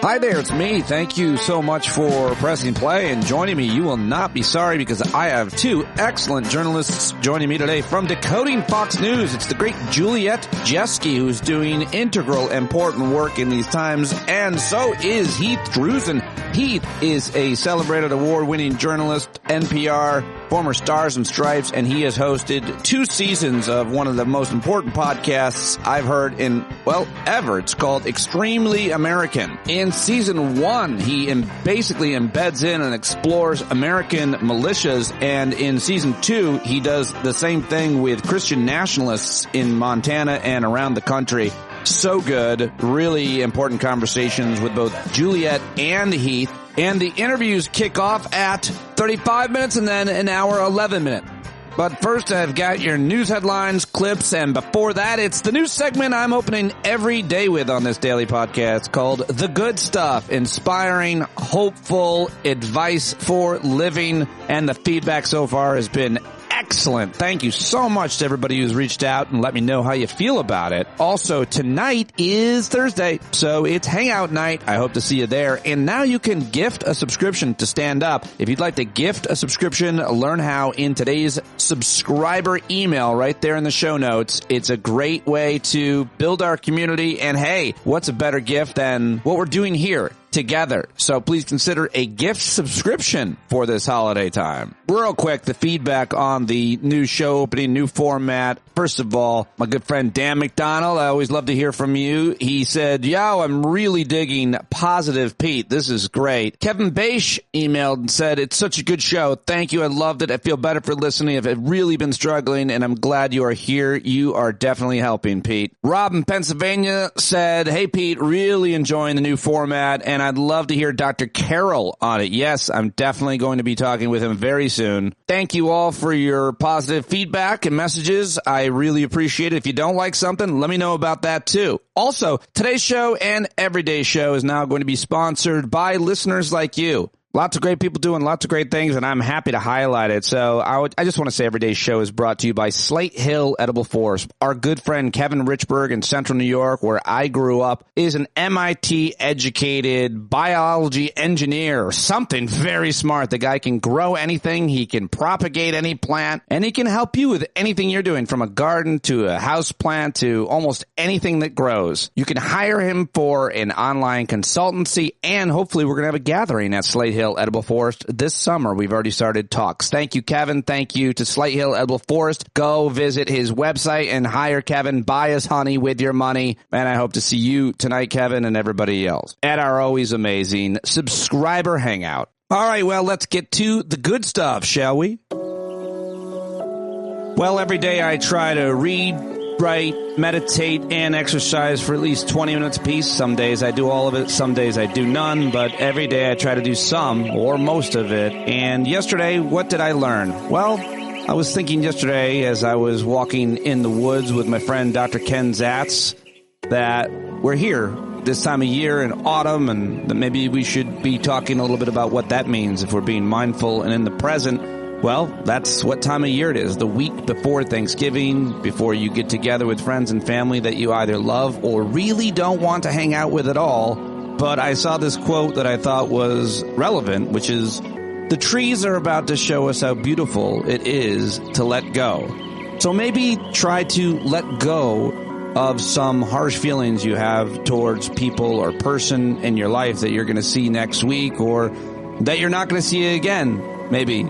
Hi there, it's me. Thank you so much for pressing play and joining me. You will not be sorry because I have two excellent journalists joining me today from Decoding Fox News. It's the great Juliet Jeske, who's doing integral important work in these times, and so is Heath Druzin. Heath is a celebrated award-winning journalist, NPR, former Stars and Stripes, and he has hosted 2 seasons of one of the most important podcasts I've heard in, well, ever. It's called Extremely American. In season 1, he basically embeds in and explores American militias, and in season 2, he does the same thing with Christian nationalists in Montana and around the country. So good. Really important conversations with both Juliet and Heath. And the interviews kick off at 35 minutes and then an hour 11 minutes. But first, I've got your news headlines, clips, and before that, it's the news segment I'm opening every day with on this daily podcast called The Good Stuff, inspiring, hopeful advice for living, and the feedback so far has been excellent. Thank you so much to everybody who's reached out and let me know how you feel about it. Also, tonight is Thursday, so it's Hangout night. I hope to see you there. And now you can gift a subscription to Stand Up. If you'd like to gift a subscription, learn how in today's subscriber email right there in the show notes. It's a great way to build our community. And hey, what's a better gift than what we're doing here together? So please consider a gift subscription for this holiday time. Real quick, the feedback on the new show opening, new format. First of all, my good friend Dan McDonald, I always love to hear from you. He said, yo, I'm really digging Positive Pete. This is great. Kevin Beisch emailed and said, it's such a good show. Thank you. I loved it. I feel better for listening. I've really been struggling, and I'm glad you are here. You are definitely helping, Pete. Rob in Pennsylvania said, hey, Pete, really enjoying the new format, and I'd love to hear Dr. Carroll on it. Yes, I'm definitely going to be talking with him very soon. Thank you all for your positive feedback and messages. I really appreciate it. If you don't like something, let me know about that too. Also, today's show and everyday's show is now going to be sponsored by listeners like you. Lots of great people doing lots of great things, and I'm happy to highlight it. So I just want to say Everyday's show is brought to you by Slate Hill Edible Forest. Our good friend Kevin Richburg in Central New York, where I grew up, is an MIT-educated biology engineer, something very smart. The guy can grow anything, he can propagate any plant, and he can help you with anything you're doing, from a garden to a house plant to almost anything that grows. You can hire him for an online consultancy, and hopefully we're going to have a gathering at Slate Hill Edible Forest this summer. We've already started talks. Thank you, Kevin. Thank you to Slate Hill Edible Forest. Go visit his website and hire Kevin. Buy his honey with your money. And I hope to see you tonight, Kevin, and everybody else at our always amazing subscriber hangout. All right, well, let's get to the good stuff, shall we? Well, every day I try to read, write, meditate, and exercise for at least 20 minutes apiece. Some days I do all of it, some days I do none, but every day I try to do some or most of it. And yesterday, what did I learn? Well, I was thinking yesterday as I was walking in the woods with my friend Dr. Ken Zatz that we're here this time of year in autumn, and that maybe we should be talking a little bit about what that means if we're being mindful and in the present. Well, that's what time of year it is, the week before Thanksgiving, before you get together with friends and family that you either love or really don't want to hang out with at all. But I saw this quote that I thought was relevant, which is, the trees are about to show us how beautiful it is to let go. So maybe try to let go of some harsh feelings you have towards people or person in your life that you're going to see next week or that you're not going to see again, maybe.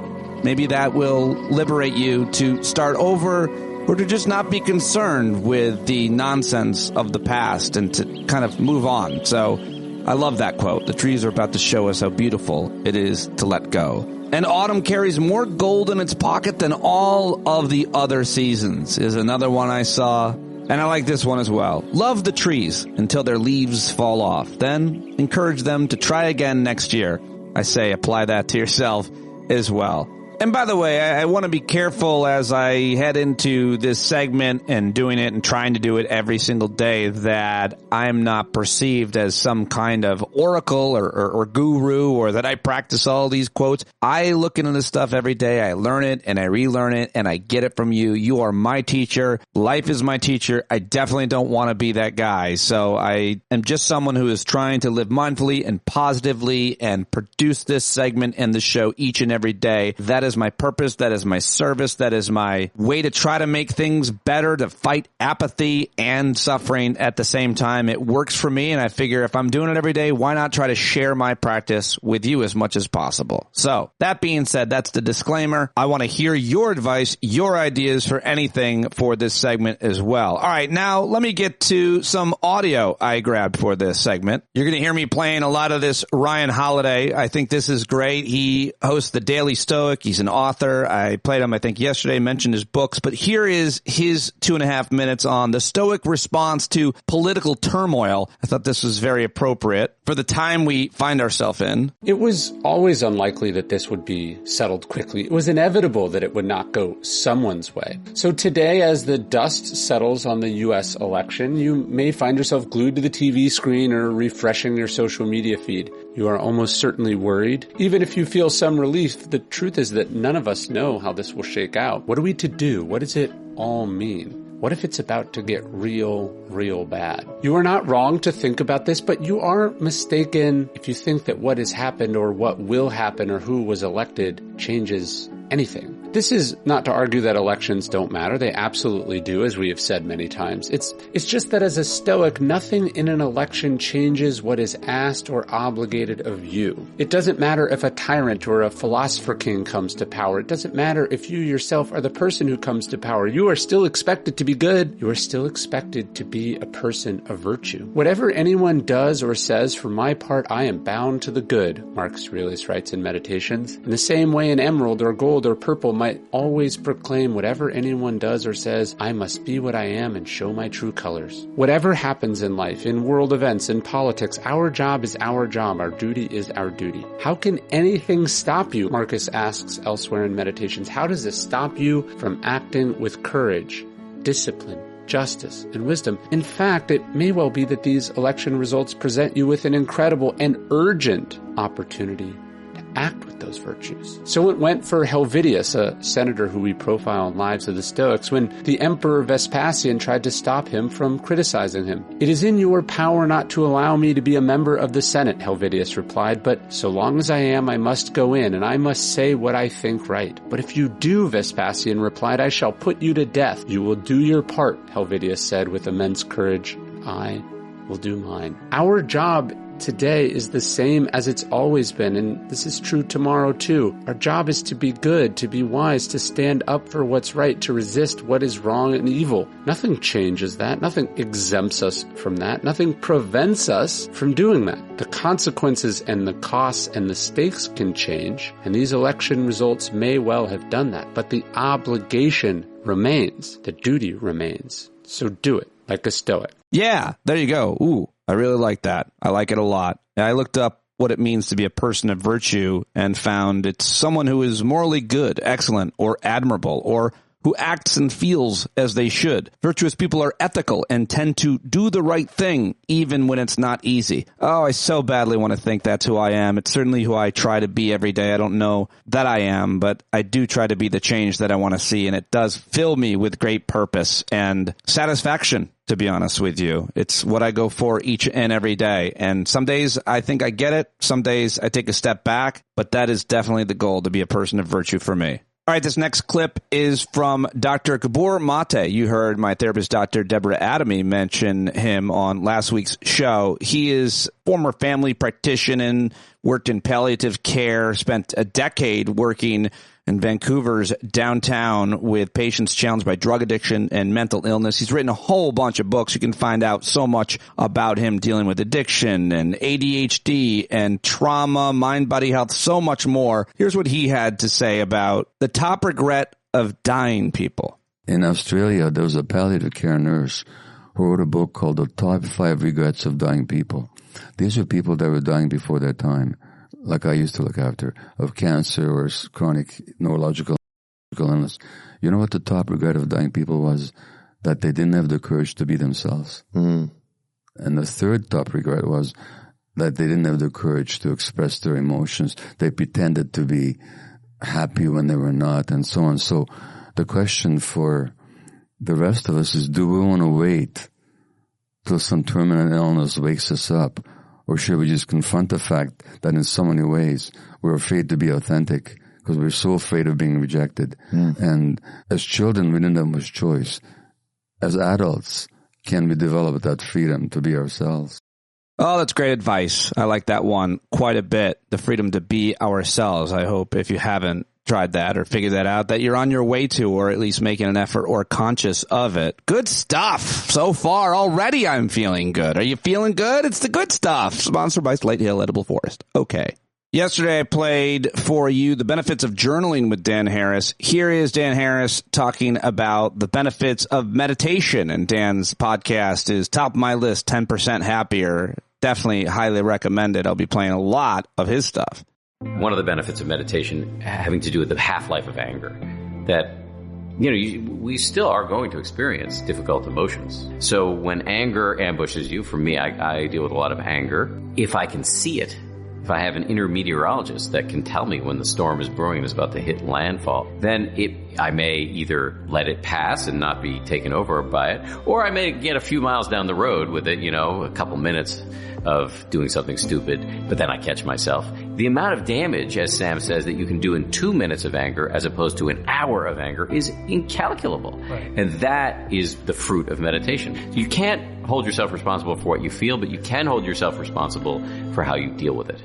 Maybe that will liberate you to start over or to just not be concerned with the nonsense of the past and to kind of move on. So I love that quote. The trees are about to show us how beautiful it is to let go. And autumn carries more gold in its pocket than all of the other seasons is another one I saw. And I like this one as well. Love the trees until their leaves fall off. Then encourage them to try again next year. I say apply that to yourself as well. And by the way, I want to be careful as I head into this segment and doing it and trying to do it every single day that I'm not perceived as some kind of oracle or guru, or that I practice all these quotes. I look into this stuff every day. I learn it and I relearn it and I get it from you. You are my teacher. Life is my teacher. I definitely don't want to be that guy. So I am just someone who is trying to live mindfully and positively and produce this segment and the show each and every day. That is my purpose. That is my service. That is my way to try to make things better, to fight apathy and suffering at the same time. It works for me, and I figure if I'm doing it every day, why not try to share my practice with you as much as possible? So that being said, that's the disclaimer. I want to hear your advice, your ideas for anything for this segment as well. All right, now let me get to some audio I grabbed for this segment. You're going to hear me playing a lot of this Ryan Holiday. I think this is great. He hosts the Daily Stoic. He's an author. I played him, I think, yesterday, mentioned his books. But here is his 2.5 minutes on the Stoic response to political turmoil. I thought this was very appropriate for the time we find ourselves in. It was always unlikely that this would be settled quickly. It was inevitable that it would not go someone's way. So today, as the dust settles on the U.S. election, you may find yourself glued to the TV screen or refreshing your social media feed. You are almost certainly worried. Even if you feel some relief, the truth is that none of us know how this will shake out. What are we to do? What does it all mean? What if it's about to get real bad? You are not wrong to think about this, but you are mistaken if you think that what has happened or what will happen or who was elected changes anything. This is not to argue that elections don't matter. They absolutely do, as we have said many times. It's just that as a Stoic, nothing in an election changes what is asked or obligated of you. It doesn't matter if a tyrant or a philosopher king comes to power. It doesn't matter if you yourself are the person who comes to power. You are still expected to be good. You are still expected to be a person of virtue. Whatever anyone does or says, for my part, I am bound to the good, Marcus Aurelius writes in Meditations. In the same way, an emerald or gold or purple might always proclaim, whatever anyone does or says, I must be what I am and show my true colors. Whatever happens in life, in world events, in politics, our job is our job. Our duty is our duty. How can anything stop you? Marcus asks elsewhere in Meditations. How does this stop you from acting with courage, discipline, justice, and wisdom? In fact, it may well be that these election results present you with an incredible and urgent opportunity to act with those virtues. So it went for Helvidius, a senator who we profile in Lives of the Stoics, when the Emperor Vespasian tried to stop him from criticizing him. It is in your power not to allow me to be a member of the Senate, Helvidius replied, but so long as I am, I must go in, and I must say what I think right. But if you do, Vespasian replied, I shall put you to death. You will do your part, Helvidius said with immense courage. I will do mine. Our job today is the same as it's always been, and this is true tomorrow too. Our job is to be good, to be wise, to stand up for what's right, to resist what is wrong and evil. Nothing changes that. Nothing exempts us from that. Nothing prevents us from doing that. The consequences and the costs and the stakes can change, and these election results may well have done that, but the obligation remains. The duty remains. So do it like a Stoic. Yeah, there you go. Ooh, I really like that. I like it a lot. I looked up what it means to be a person of virtue and found it's someone who is morally good, excellent, or admirable, or who acts and feels as they should. Virtuous people are ethical and tend to do the right thing even when it's not easy. Oh, I so badly want to think that's who I am. It's certainly who I try to be every day. I don't know that I am, but I do try to be the change that I want to see, and it does fill me with great purpose and satisfaction. To be honest with you, it's what I go for each and every day. And some days I think I get it. Some days I take a step back, but that is definitely the goal, to be a person of virtue for me. All right, this next clip is from Dr. Gabor Mate. You heard my therapist, Dr. Deborah Adamy, mention him on last week's show. He is former family practitioner and worked in palliative care, spent a decade working in Vancouver's downtown with patients challenged by drug addiction and mental illness. He's written a whole bunch of books. You can find out so much about him dealing with addiction and ADHD and trauma, mind, body health, so much more. Here's what he had to say about the top regret of dying people. In Australia, there was a palliative care nurse who wrote a book called The Top 5 Regrets of Dying People. These are people that were dying before their time. like I used to look after, of cancer or chronic neurological illness, you know what the top regret of dying people was? That they didn't have the courage to be themselves. And the third top regret was that they didn't have the courage to express their emotions. They pretended to be happy when they were not, and so on. So the question for the rest of us is, do we want to wait till some terminal illness wakes us up? Or should we just confront the fact that in so many ways we're afraid to be authentic because we're so afraid of being rejected? And as children, we didn't have much choice. As adults, can we develop that freedom to be ourselves? Oh, that's great advice. I like that one quite a bit. The freedom to be ourselves. I hope if you haven't tried that or figured that out, that you're on your way to, or at least making an effort or conscious of it. Good stuff. So far, already I'm feeling good. Are you feeling good? It's the good stuff. Sponsored by Slate Hill Edible Forest. Okay. Yesterday, I played for you the benefits of journaling with Dan Harris. Here is Dan Harris talking about the benefits of meditation. And Dan's podcast is top of my list, 10% Happier. Definitely highly recommended. I'll be playing a lot of his stuff. One of the benefits of meditation having to do with the half-life of anger, that, we still are going to experience difficult emotions. So when anger ambushes you, for me, I deal with a lot of anger. If I can see it, if I have an inner meteorologist that can tell me when the storm is brewing and is about to hit landfall, then I may either let it pass and not be taken over by it, or I may get a few miles down the road with it, a couple minutes of doing something stupid, but then I catch myself. The amount of damage, as Sam says, that you can do in 2 minutes of anger as opposed to an hour of anger is incalculable. Right. And that is the fruit of meditation. You can't hold yourself responsible for what you feel, but you can hold yourself responsible for how you deal with it.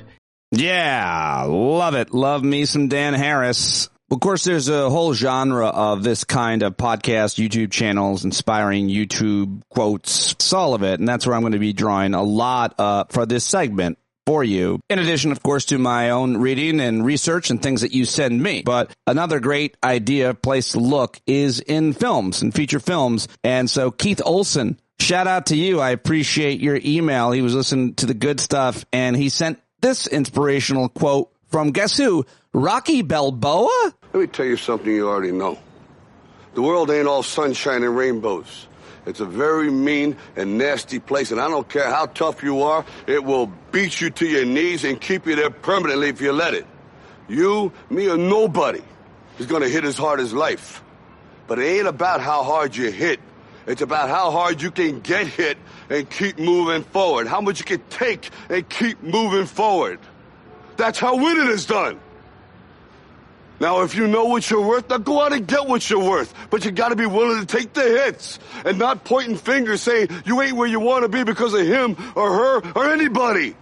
Yeah, love it. Love me some Dan Harris. Of course, there's a whole genre of this kind of podcast, YouTube channels, inspiring YouTube quotes, it's all of it. And that's where I'm going to be drawing a lot for this segment for you. In addition, of course, to my own reading and research and things that you send me. But another great place to look is in films and feature films. And so Keith Olson, shout out to you. I appreciate your email. He was listening to the good stuff and he sent this inspirational quote from, guess who? Rocky Balboa? Let me tell you something you already know. The world ain't all sunshine and rainbows. It's a very mean and nasty place, and I don't care how tough you are, it will beat you to your knees and keep you there permanently if you let it. You, me, or nobody is going to hit as hard as life. But it ain't about how hard you hit. It's about how hard you can get hit and keep moving forward. How much you can take and keep moving forward. That's how winning is done. Now, if you know what you're worth, now go out and get what you're worth. But you got to be willing to take the hits and not pointing fingers saying you ain't where you want to be because of him or her or anybody.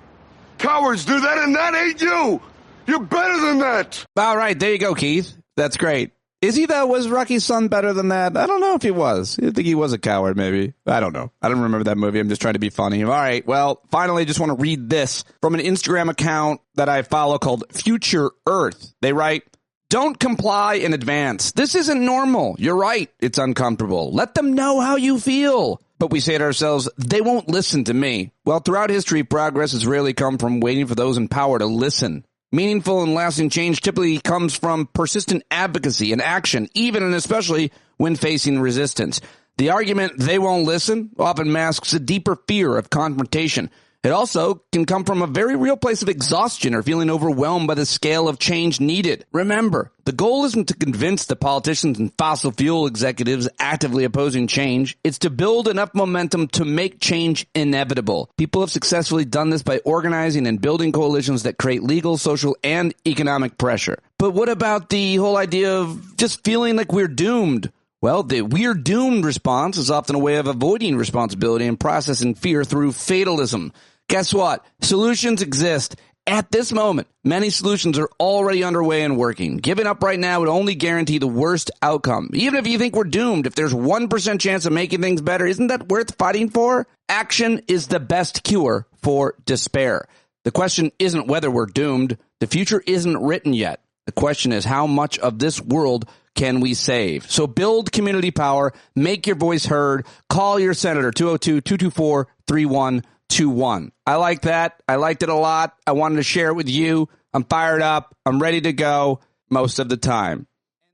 Cowards do that, and that ain't you. You're better than that. All right, there you go, Keith. That's great. Is he, though? Was Rocky's son better than that? I don't know if he was. I think he was a coward, maybe. I don't know. I don't remember that movie. I'm just trying to be funny. All right. Well, finally, just want to read this from an Instagram account that I follow called Future Earth. They write, "Don't comply in advance. This isn't normal. You're right. It's uncomfortable. Let them know how you feel." But we say to ourselves, they won't listen to me. Well, throughout history, progress has rarely come from waiting for those in power to listen. Meaningful and lasting change typically comes from persistent advocacy and action, even and especially when facing resistance. The argument, they won't listen, often masks a deeper fear of confrontation. It also can come from a very real place of exhaustion or feeling overwhelmed by the scale of change needed. Remember, the goal isn't to convince the politicians and fossil fuel executives actively opposing change. It's to build enough momentum to make change inevitable. People have successfully done this by organizing and building coalitions that create legal, social, and economic pressure. But what about the whole idea of just feeling like we're doomed? Well, the "we're doomed" response is often a way of avoiding responsibility and processing fear through fatalism. Guess what? Solutions exist. At this moment, many solutions are already underway and working. Giving up right now would only guarantee the worst outcome. Even if you think we're doomed, if there's 1% chance of making things better, isn't that worth fighting for? Action is the best cure for despair. The question isn't whether we're doomed. The future isn't written yet. The question is, how much of this world can we save? So build community power, make your voice heard, call your senator, 202-224-3130. 2-1. I like that. I liked it a lot. I wanted to share it with you. I'm fired up. I'm ready to go most of the time.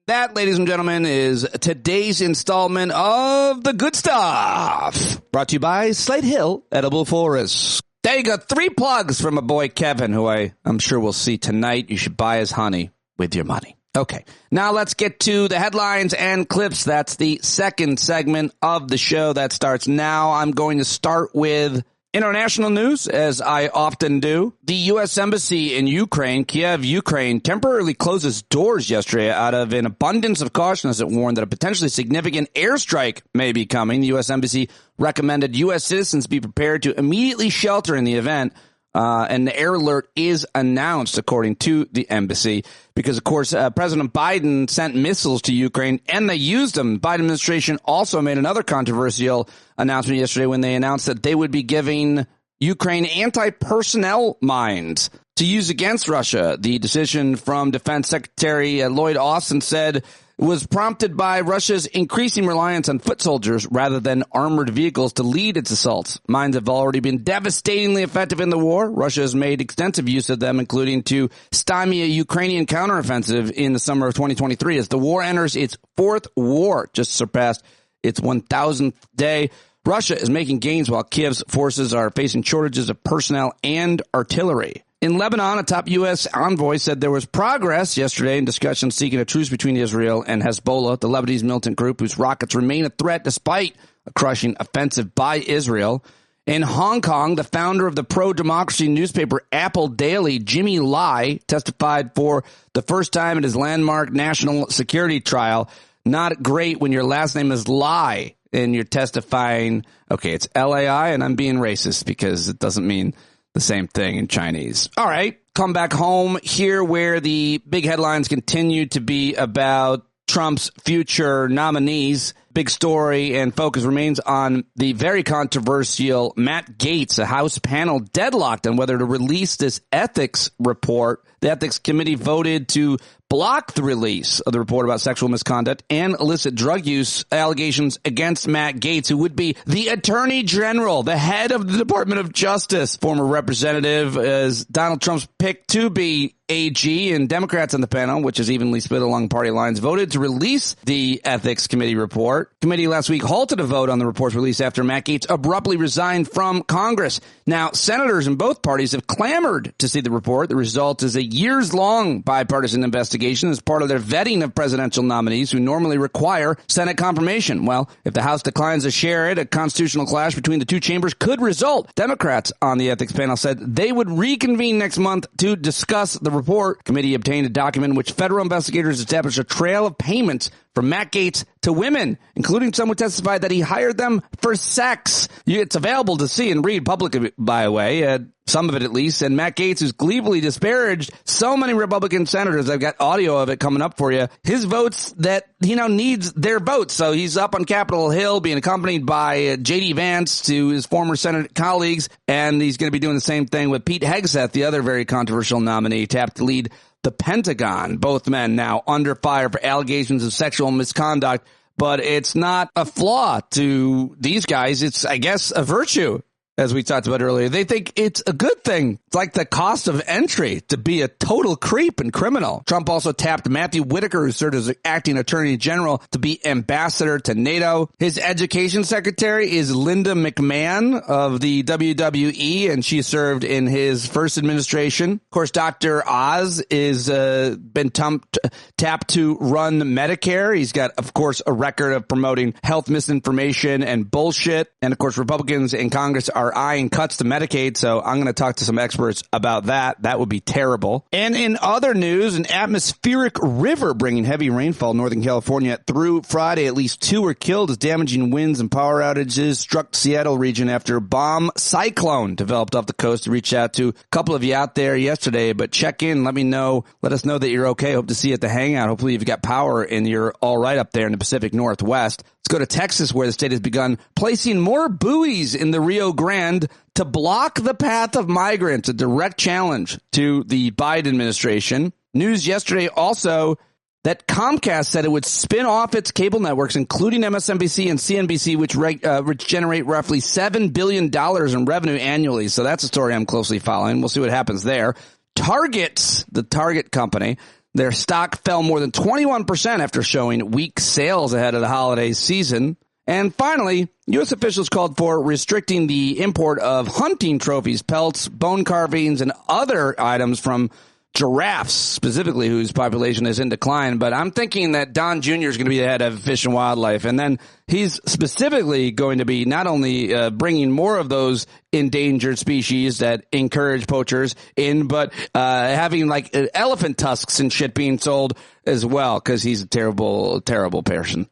That, ladies and gentlemen, is today's installment of The Good Stuff, brought to you by Slate Hill Edible Forests. There you go. 3 plugs from my boy Kevin, who I'm sure we'll see tonight. You should buy his honey with your money. Okay, now let's get to the headlines and clips. That's the second segment of the show that starts now. I'm going to start with international news, as I often do. The U.S. Embassy in Ukraine, Kiev, Ukraine, temporarily closed its doors yesterday out of an abundance of caution as it warned that a potentially significant airstrike may be coming. The U.S. Embassy recommended U.S. citizens be prepared to immediately shelter in the event. And the air alert is announced, according to the embassy, because, of course, President Biden sent missiles to Ukraine and they used them. The Biden administration also made another controversial announcement yesterday when they announced that they would be giving Ukraine anti-personnel mines to use against Russia. The decision from Defense Secretary Lloyd Austin said was prompted by Russia's increasing reliance on foot soldiers rather than armored vehicles to lead its assaults. Mines have already been devastatingly effective in the war. Russia has made extensive use of them, including to stymie a Ukrainian counteroffensive in the summer of 2023. As the war enters its 4th war, just surpassed its 1,000th day, Russia is making gains while Kiev's forces are facing shortages of personnel and artillery. In Lebanon, a top U.S. envoy said there was progress yesterday in discussions seeking a truce between Israel and Hezbollah, the Lebanese militant group whose rockets remain a threat despite a crushing offensive by Israel. In Hong Kong, the founder of the pro-democracy newspaper Apple Daily, Jimmy Lai, testified for the first time in his landmark national security trial. Not great when your last name is Lai and you're testifying. Okay, it's L-A-I, and I'm being racist because it doesn't mean the same thing in Chinese. All right, come back home here where the big headlines continue to be about Trump's future nominees. Big story and focus remains on the very controversial Matt Gaetz. A House panel deadlocked on whether to release this ethics report. The ethics committee voted to block the release of the report about sexual misconduct and illicit drug use allegations against Matt Gaetz, who would be the Attorney General, the head of the Department of Justice, former representative as Donald Trump's pick to be AG, and Democrats on the panel, which is evenly split along party lines, voted to release the ethics committee report. Committee last week halted a vote on the report's release after Matt Gaetz abruptly resigned from Congress. Now, senators in both parties have clamored to see the report. The result is a years-long bipartisan investigation as part of their vetting of presidential nominees who normally require Senate confirmation. Well, if the House declines to share it, a constitutional clash between the two chambers could result. Democrats on the ethics panel said they would reconvene next month to discuss the report. Committee obtained a document in which federal investigators established a trail of payments from Matt Gaetz to women, including some who testified that he hired them for sex. It's available to see and read publicly, by the way, some of it at least. And Matt Gaetz, who's gleefully disparaged so many Republican senators, I've got audio of it coming up for you, his votes that he now needs their votes. So he's up on Capitol Hill being accompanied by J.D. Vance to his former Senate colleagues, and he's going to be doing the same thing with Pete Hegseth, the other very controversial nominee, tapped to lead the Pentagon. Both men now under fire for allegations of sexual misconduct, but it's not a flaw to these guys. It's, I guess, a virtue. As we talked about earlier, they think it's a good thing. It's like the cost of entry to be a total creep and criminal. Trump also tapped Matthew Whitaker, who served as acting attorney general, to be ambassador to NATO. His education secretary is Linda McMahon of the WWE, and she served in his first administration. Of course, Dr. Oz is been tapped to run Medicare. He's got, of course, a record of promoting health misinformation and bullshit. And, of course, Republicans in Congress are eyeing cuts to Medicaid, so I'm going to talk to some experts about that. That would be terrible. And in other news, an atmospheric river bringing heavy rainfall in Northern California through Friday. At least 2 were killed as damaging winds and power outages struck the Seattle region after a bomb cyclone developed off the coast. Reached out to a couple of you out there yesterday, but check in, let me know, let us know that you're okay. Hope to see you at the hangout. Hopefully you've got power and you're all right up there in the Pacific Northwest. Let's go to Texas, where the state has begun placing more buoys in the Rio Grande to block the path of migrants, a direct challenge to the Biden administration. News yesterday also that Comcast said it would spin off its cable networks, including MSNBC and CNBC, which generate roughly $7 billion in revenue annually. So that's a story I'm closely following. We'll see what happens there. Target, the Target company, their stock fell more than 21% after showing weak sales ahead of the holiday season. And finally, U.S. officials called for restricting the import of hunting trophies, pelts, bone carvings, and other items from giraffes, specifically, whose population is in decline. But I'm thinking that Don Jr. is going to be the head of Fish and Wildlife. And then he's specifically going to be not only bringing more of those endangered species that encourage poachers in, but having like elephant tusks and shit being sold as well, because he's a terrible, terrible person.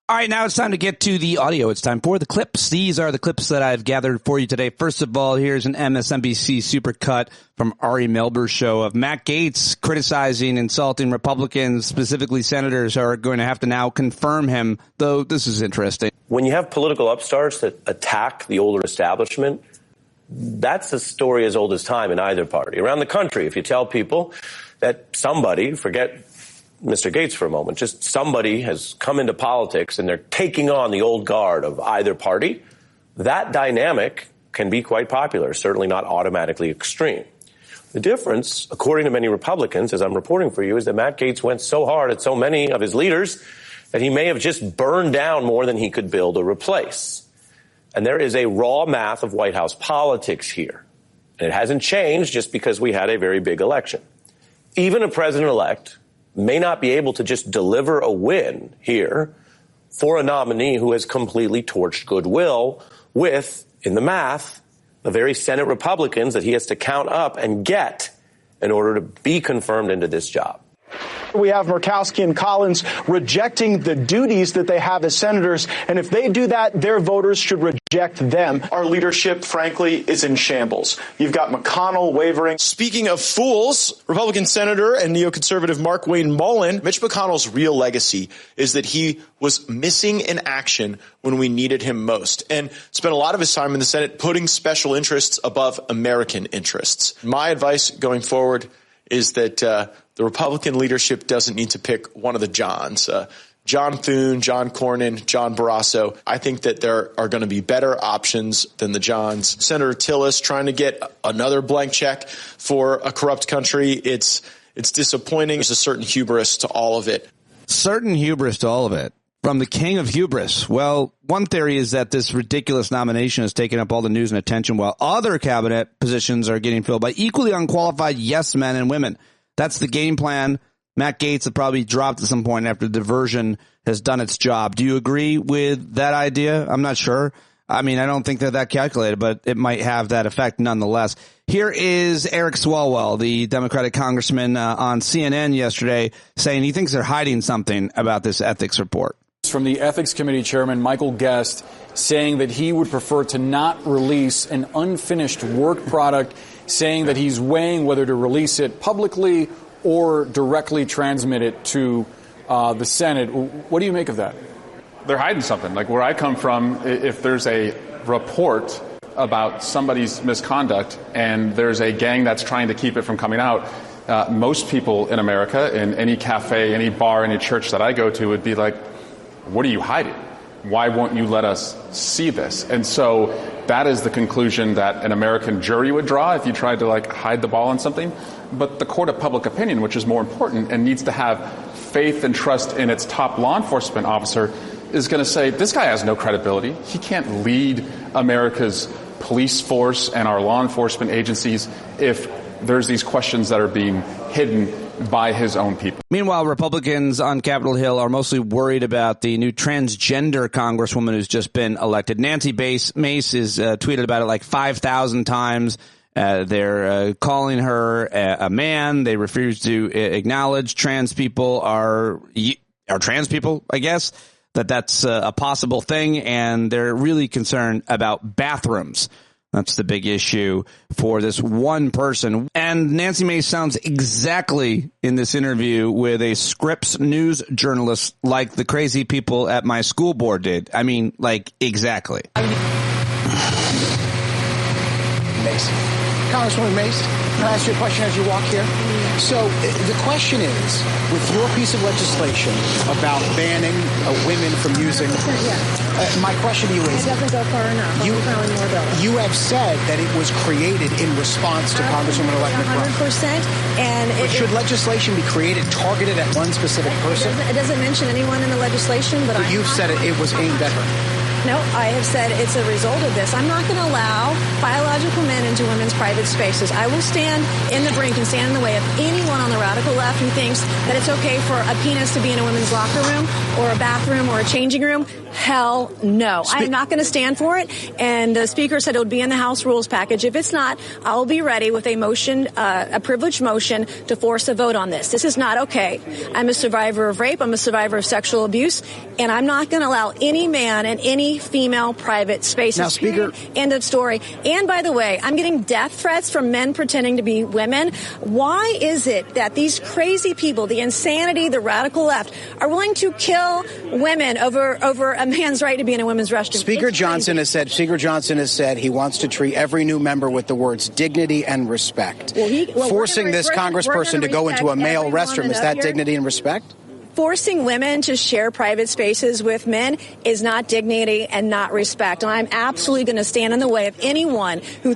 All right, now it's time to get to the audio. It's time for the clips. These are the clips that I've gathered for you today. First of all, here's an MSNBC supercut from Ari Melber's show of Matt Gaetz criticizing, insulting Republicans, specifically senators, who are going to have to now confirm him, though this is interesting. When you have political upstarts that attack the older establishment, that's a story as old as time in either party. Around the country, if you tell people that somebody, forget Mr. Gaetz for a moment, just somebody has come into politics and they're taking on the old guard of either party, that dynamic can be quite popular, certainly not automatically extreme. The difference, according to many Republicans, as I'm reporting for you, is that Matt Gaetz went so hard at so many of his leaders that he may have just burned down more than he could build or replace. And there is a raw math of White House politics here. And it hasn't changed just because we had a very big election. Even a president-elect may not be able to just deliver a win here for a nominee who has completely torched goodwill with, in the math, the very Senate Republicans that he has to count up and get in order to be confirmed into this job. We have Murkowski and Collins rejecting the duties that they have as senators. And if they do that, their voters should reject them. Our leadership, frankly, is in shambles. You've got McConnell wavering. Speaking of fools, Republican Senator and neoconservative Mark Wayne Mullen, Mitch McConnell's real legacy is that he was missing in action when we needed him most and spent a lot of his time in the Senate putting special interests above American interests. My advice going forward is that the Republican leadership doesn't need to pick one of the Johns. John Thune, John Cornyn, John Barrasso. I think that there are going to be better options than the Johns. Senator Tillis trying to get another blank check for a corrupt country. It's disappointing. There's a certain hubris to all of it. Certain hubris to all of it. From the king of hubris. Well, one theory is that this ridiculous nomination has taken up all the news and attention, while other cabinet positions are getting filled by equally unqualified yes men and women. That's the game plan. Matt Gaetz will probably dropped at some point after diversion has done its job. Do you agree with that idea? I'm not sure. I mean, I don't think they're that calculated, but it might have that effect nonetheless. Here is Eric Swalwell, the Democratic congressman, on CNN yesterday, saying he thinks they're hiding something about this ethics report. From the Ethics Committee Chairman Michael Guest, saying that he would prefer to not release an unfinished work product, saying that he's weighing whether to release it publicly or directly transmit it to the Senate. What do you make of that? They're hiding something. Like where I come from, if there's a report about somebody's misconduct and there's a gang that's trying to keep it from coming out, most people in America, in any cafe, any bar, any church that I go to would be like, what are you hiding? Why won't you let us see this? And so that is the conclusion that an American jury would draw if you tried to hide the ball on something. But the court of public opinion, which is more important and needs to have faith and trust in its top law enforcement officer, is going to say, this guy has no credibility. He can't lead America's police force and our law enforcement agencies if there's these questions that are being hidden by his own people. Meanwhile, Republicans on Capitol Hill are mostly worried about the new transgender congresswoman who's just been elected. Nancy Mace is tweeted about it 5,000 times. They're calling her a man. They refuse to acknowledge trans people are trans people, I guess, that's a possible thing. And they're really concerned about bathrooms. That's the big issue for this one person. And Nancy Mace sounds exactly in this interview with a Scripps News journalist like the crazy people at my school board did. I mean, exactly. Mace. Congresswoman Mace, can I ask you a question as you walk here? So the question is, with your piece of legislation about banning women from using, my question to you is, it doesn't go far enough. You have said that it was created in response to Congresswoman-elect McBride. 100%. And should legislation be created targeted at one specific person? It doesn't mention anyone in the legislation, but you've said it was aimed at her. No, I have said it's a result of this. I'm not going to allow biological men into women's private spaces. I will stand in the brink and stand in the way of anyone on the radical left who thinks that it's okay for a penis to be in a women's locker room or a bathroom or a changing room. Hell no. I'm not going to stand for it. And the Speaker said it would be in the House rules package. If it's not, I will be ready with a motion, a privileged motion to force a vote on this. This is not okay. I'm a survivor of rape. I'm a survivor of sexual abuse. And I'm not going to allow any man in any female private spaces. Now, Speaker, end of story. And by the way, I'm getting death threats from men pretending to be women. Why is it that these crazy people, the insanity, the radical left, are willing to kill women over a man's right to be in a women's restroom? Speaker Johnson has said he wants to treat every new member with the words dignity and respect. Forcing this congressperson to go into a male restroom, is that dignity and respect? Forcing women to share private spaces with men is not dignity and not respect. And I'm absolutely going to stand in the way of anyone who...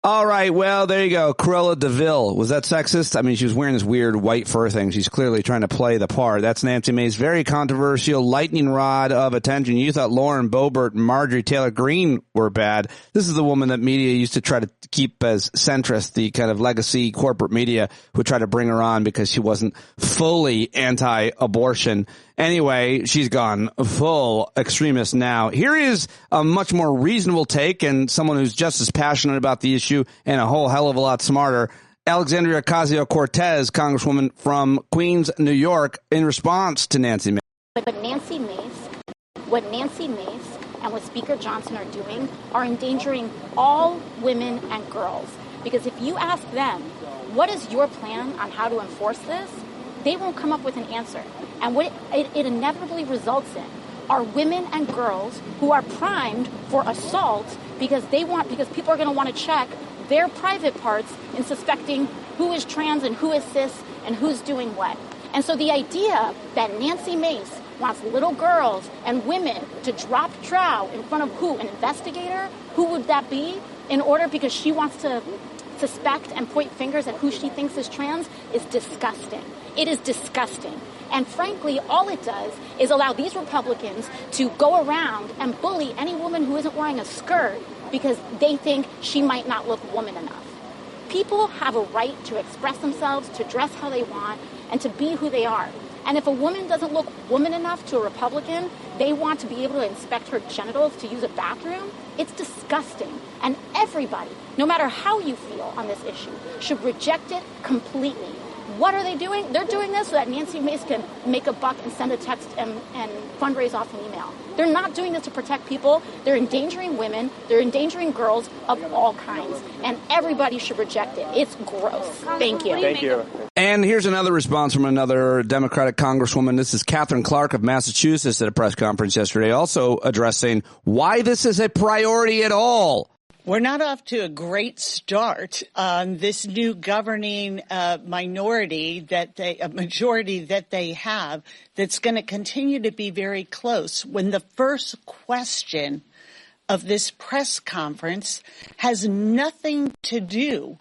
All right, well, there you go. Cruella de Vil. Was that sexist? I mean, she was wearing this weird white fur thing. She's clearly trying to play the part. That's Nancy Mace. Very controversial lightning rod of attention. You thought Lauren Boebert and Marjorie Taylor Greene were bad. This is the woman that media used to try to keep as centrist, the kind of legacy corporate media would try to bring her on because she wasn't fully anti-abortion. Anyway, she's gone full extremist now. Here is a much more reasonable take and someone who's just as passionate about the issue and a whole hell of a lot smarter. Alexandria Ocasio-Cortez, Congresswoman from Queens, New York, in response to Nancy Mace. What Nancy Mace and what Speaker Johnson are doing are endangering all women and girls. Because if you ask them, what is your plan on how to enforce this? They won't come up with an answer. And what it inevitably results in are women and girls who are primed for assault because people are going to want to check their private parts in suspecting who is trans and who is cis and who's doing what. And so the idea that Nancy Mace wants little girls and women to drop trow in front of who? An investigator? Who would that be? Because she wants to suspect and point fingers at who she thinks is trans is disgusting. It is disgusting. And frankly, all it does is allow these Republicans to go around and bully any woman who isn't wearing a skirt because they think she might not look woman enough. People have a right to express themselves, to dress how they want, and to be who they are. And if a woman doesn't look woman enough to a Republican, they want to be able to inspect her genitals to use a bathroom. It's disgusting. And everybody, no matter how you feel on this issue, should reject it completely. What are they doing? They're doing this so that Nancy Mace can make a buck and send a text and fundraise off an email. They're not doing this to protect people. They're endangering women. They're endangering girls of all kinds. And everybody should reject it. It's gross. Thank you. Thank you. And here's another response from another Democratic Congresswoman. This is Catherine Clark of Massachusetts at a press conference yesterday, also addressing why this is a priority at all. We're not off to a great start on this new governing majority that they have that's going to continue to be very close when the first question of this press conference has nothing to do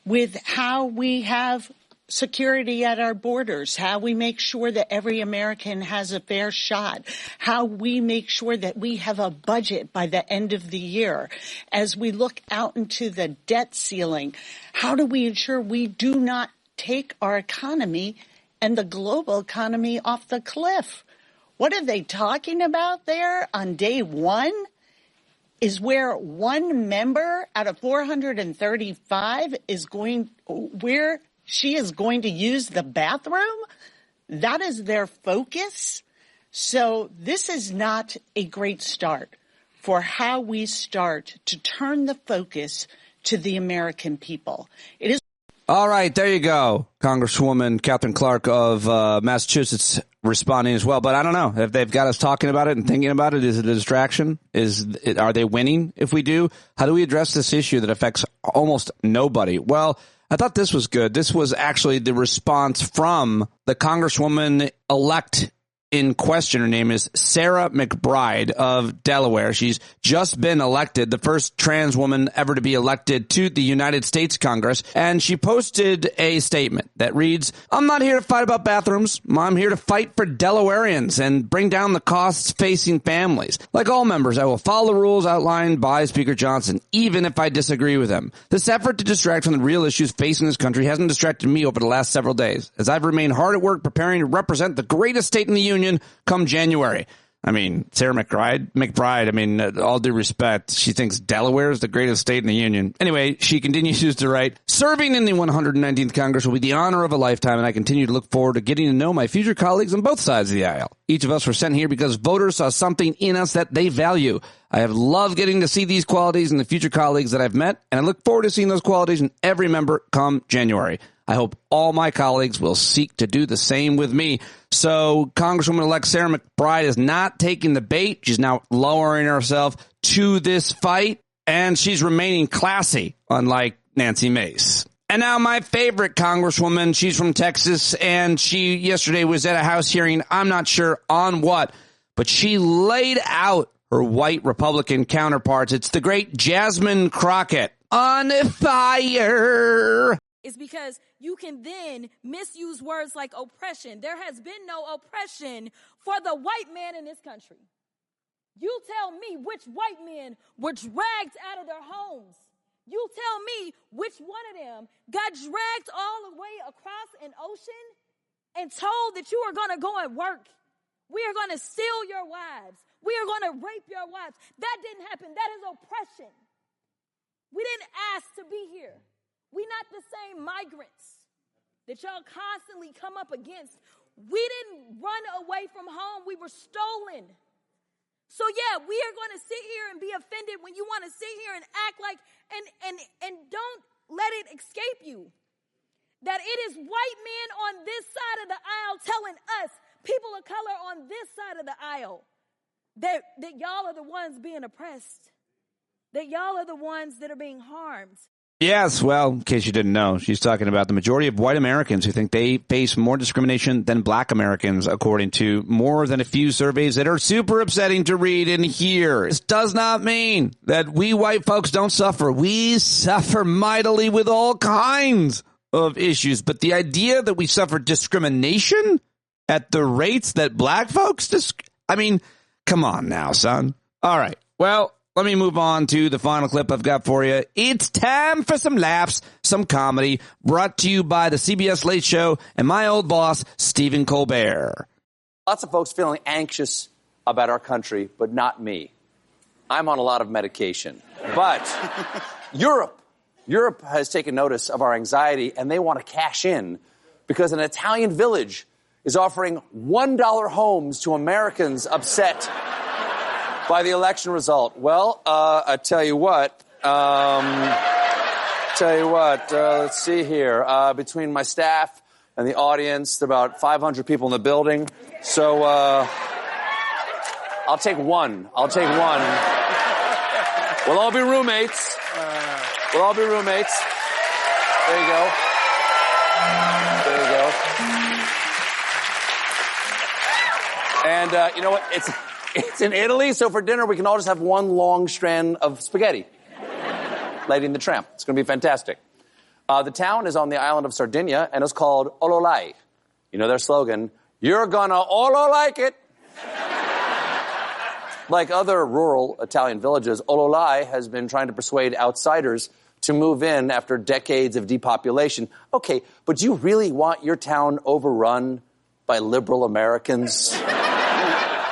with how we have security at our borders, how we make sure that every American has a fair shot, how we make sure that we have a budget by the end of the year. As we look out into the debt ceiling, how do we ensure we do not take our economy and the global economy off the cliff? What are they talking about there on day one? Is where one member out of 435 is going, where she is going to use the bathroom? That is their focus. So this is not a great start for how we start to turn the focus to the American people. It is. All right, there you go. Congresswoman Catherine Clark of Massachusetts responding as well. But I don't know if they've got us talking about it and thinking about it. Is it a distraction? Are they winning if we do? How do we address this issue that affects almost nobody? Well, I thought this was good. This was actually the response from the Congresswoman-elect in question. Her name is Sarah McBride of Delaware. She's just been elected, the first trans woman ever to be elected to the United States Congress. And she posted a statement that reads, "I'm not here to fight about bathrooms. I'm here to fight for Delawareans and bring down the costs facing families. Like all members, I will follow the rules outlined by Speaker Johnson, even if I disagree with him. This effort to distract from the real issues facing this country hasn't distracted me over the last several days, as I've remained hard at work preparing to represent the greatest state in the union come January." I mean, Sarah McBride, I mean, all due respect, she thinks Delaware is the greatest state in the union. Anyway, she continues to write, "Serving in the 119th Congress will be the honor of a lifetime, and I continue to look forward to getting to know my future colleagues on both sides of the aisle. Each of us were sent here because voters saw something in us that they value. I have loved getting to see these qualities in the future colleagues that I've met, and I look forward to seeing those qualities in every member come January. I hope all my colleagues will seek to do the same with me." So Congresswoman-elect Sarah McBride is not taking the bait. She's now lowering herself to this fight, and she's remaining classy, unlike Nancy Mace. And now my favorite Congresswoman, she's from Texas, and she yesterday was at a House hearing, I'm not sure on what, but she laid out her white Republican counterparts. It's the great Jasmine Crockett. On fire! Is because you can then misuse words like oppression. There has been no oppression for the white man in this country. You tell me which white men were dragged out of their homes. You tell me which one of them got dragged all the way across an ocean and told that you are going to go and work. We are going to steal your wives. We are going to rape your wives. That didn't happen. That is oppression. We didn't ask to be here. We're not the same migrants that y'all constantly come up against. We didn't run away from home. We were stolen. So yeah, we are going to sit here and be offended when you want to sit here and act like, and don't let it escape you that it is white men on this side of the aisle telling us, people of color on this side of the aisle, that y'all are the ones being oppressed, that y'all are the ones that are being harmed. Yes, well, in case you didn't know, she's talking about the majority of white Americans who think they face more discrimination than black Americans, according to more than a few surveys that are super upsetting to read and hear. This does not mean that we white folks don't suffer. We suffer mightily with all kinds of issues. But the idea that we suffer discrimination at the rates that black folks I mean, come on now, son. All right, well, let me move on to the final clip I've got for you. It's time for some laughs, some comedy, brought to you by the CBS Late Show and my old boss, Stephen Colbert. Lots of folks feeling anxious about our country, but not me. I'm on a lot of medication. But Europe has taken notice of our anxiety, and they want to cash in because an Italian village is offering $1 homes to Americans upset by the election result. Well, I tell you what. Let's see here. Between my staff and the audience, there are about 500 people in the building. So I'll take one. We'll all be roommates. There you go. And you know what? It's in Italy, so for dinner we can all just have one long strand of spaghetti. Lady and the Tramp. It's going to be fantastic. The town is on the island of Sardinia, and it's called Ololai. You know their slogan, you're gonna Olo like it. Like other rural Italian villages, Ololai has been trying to persuade outsiders to move in after decades of depopulation. Okay, but do you really want your town overrun by liberal Americans?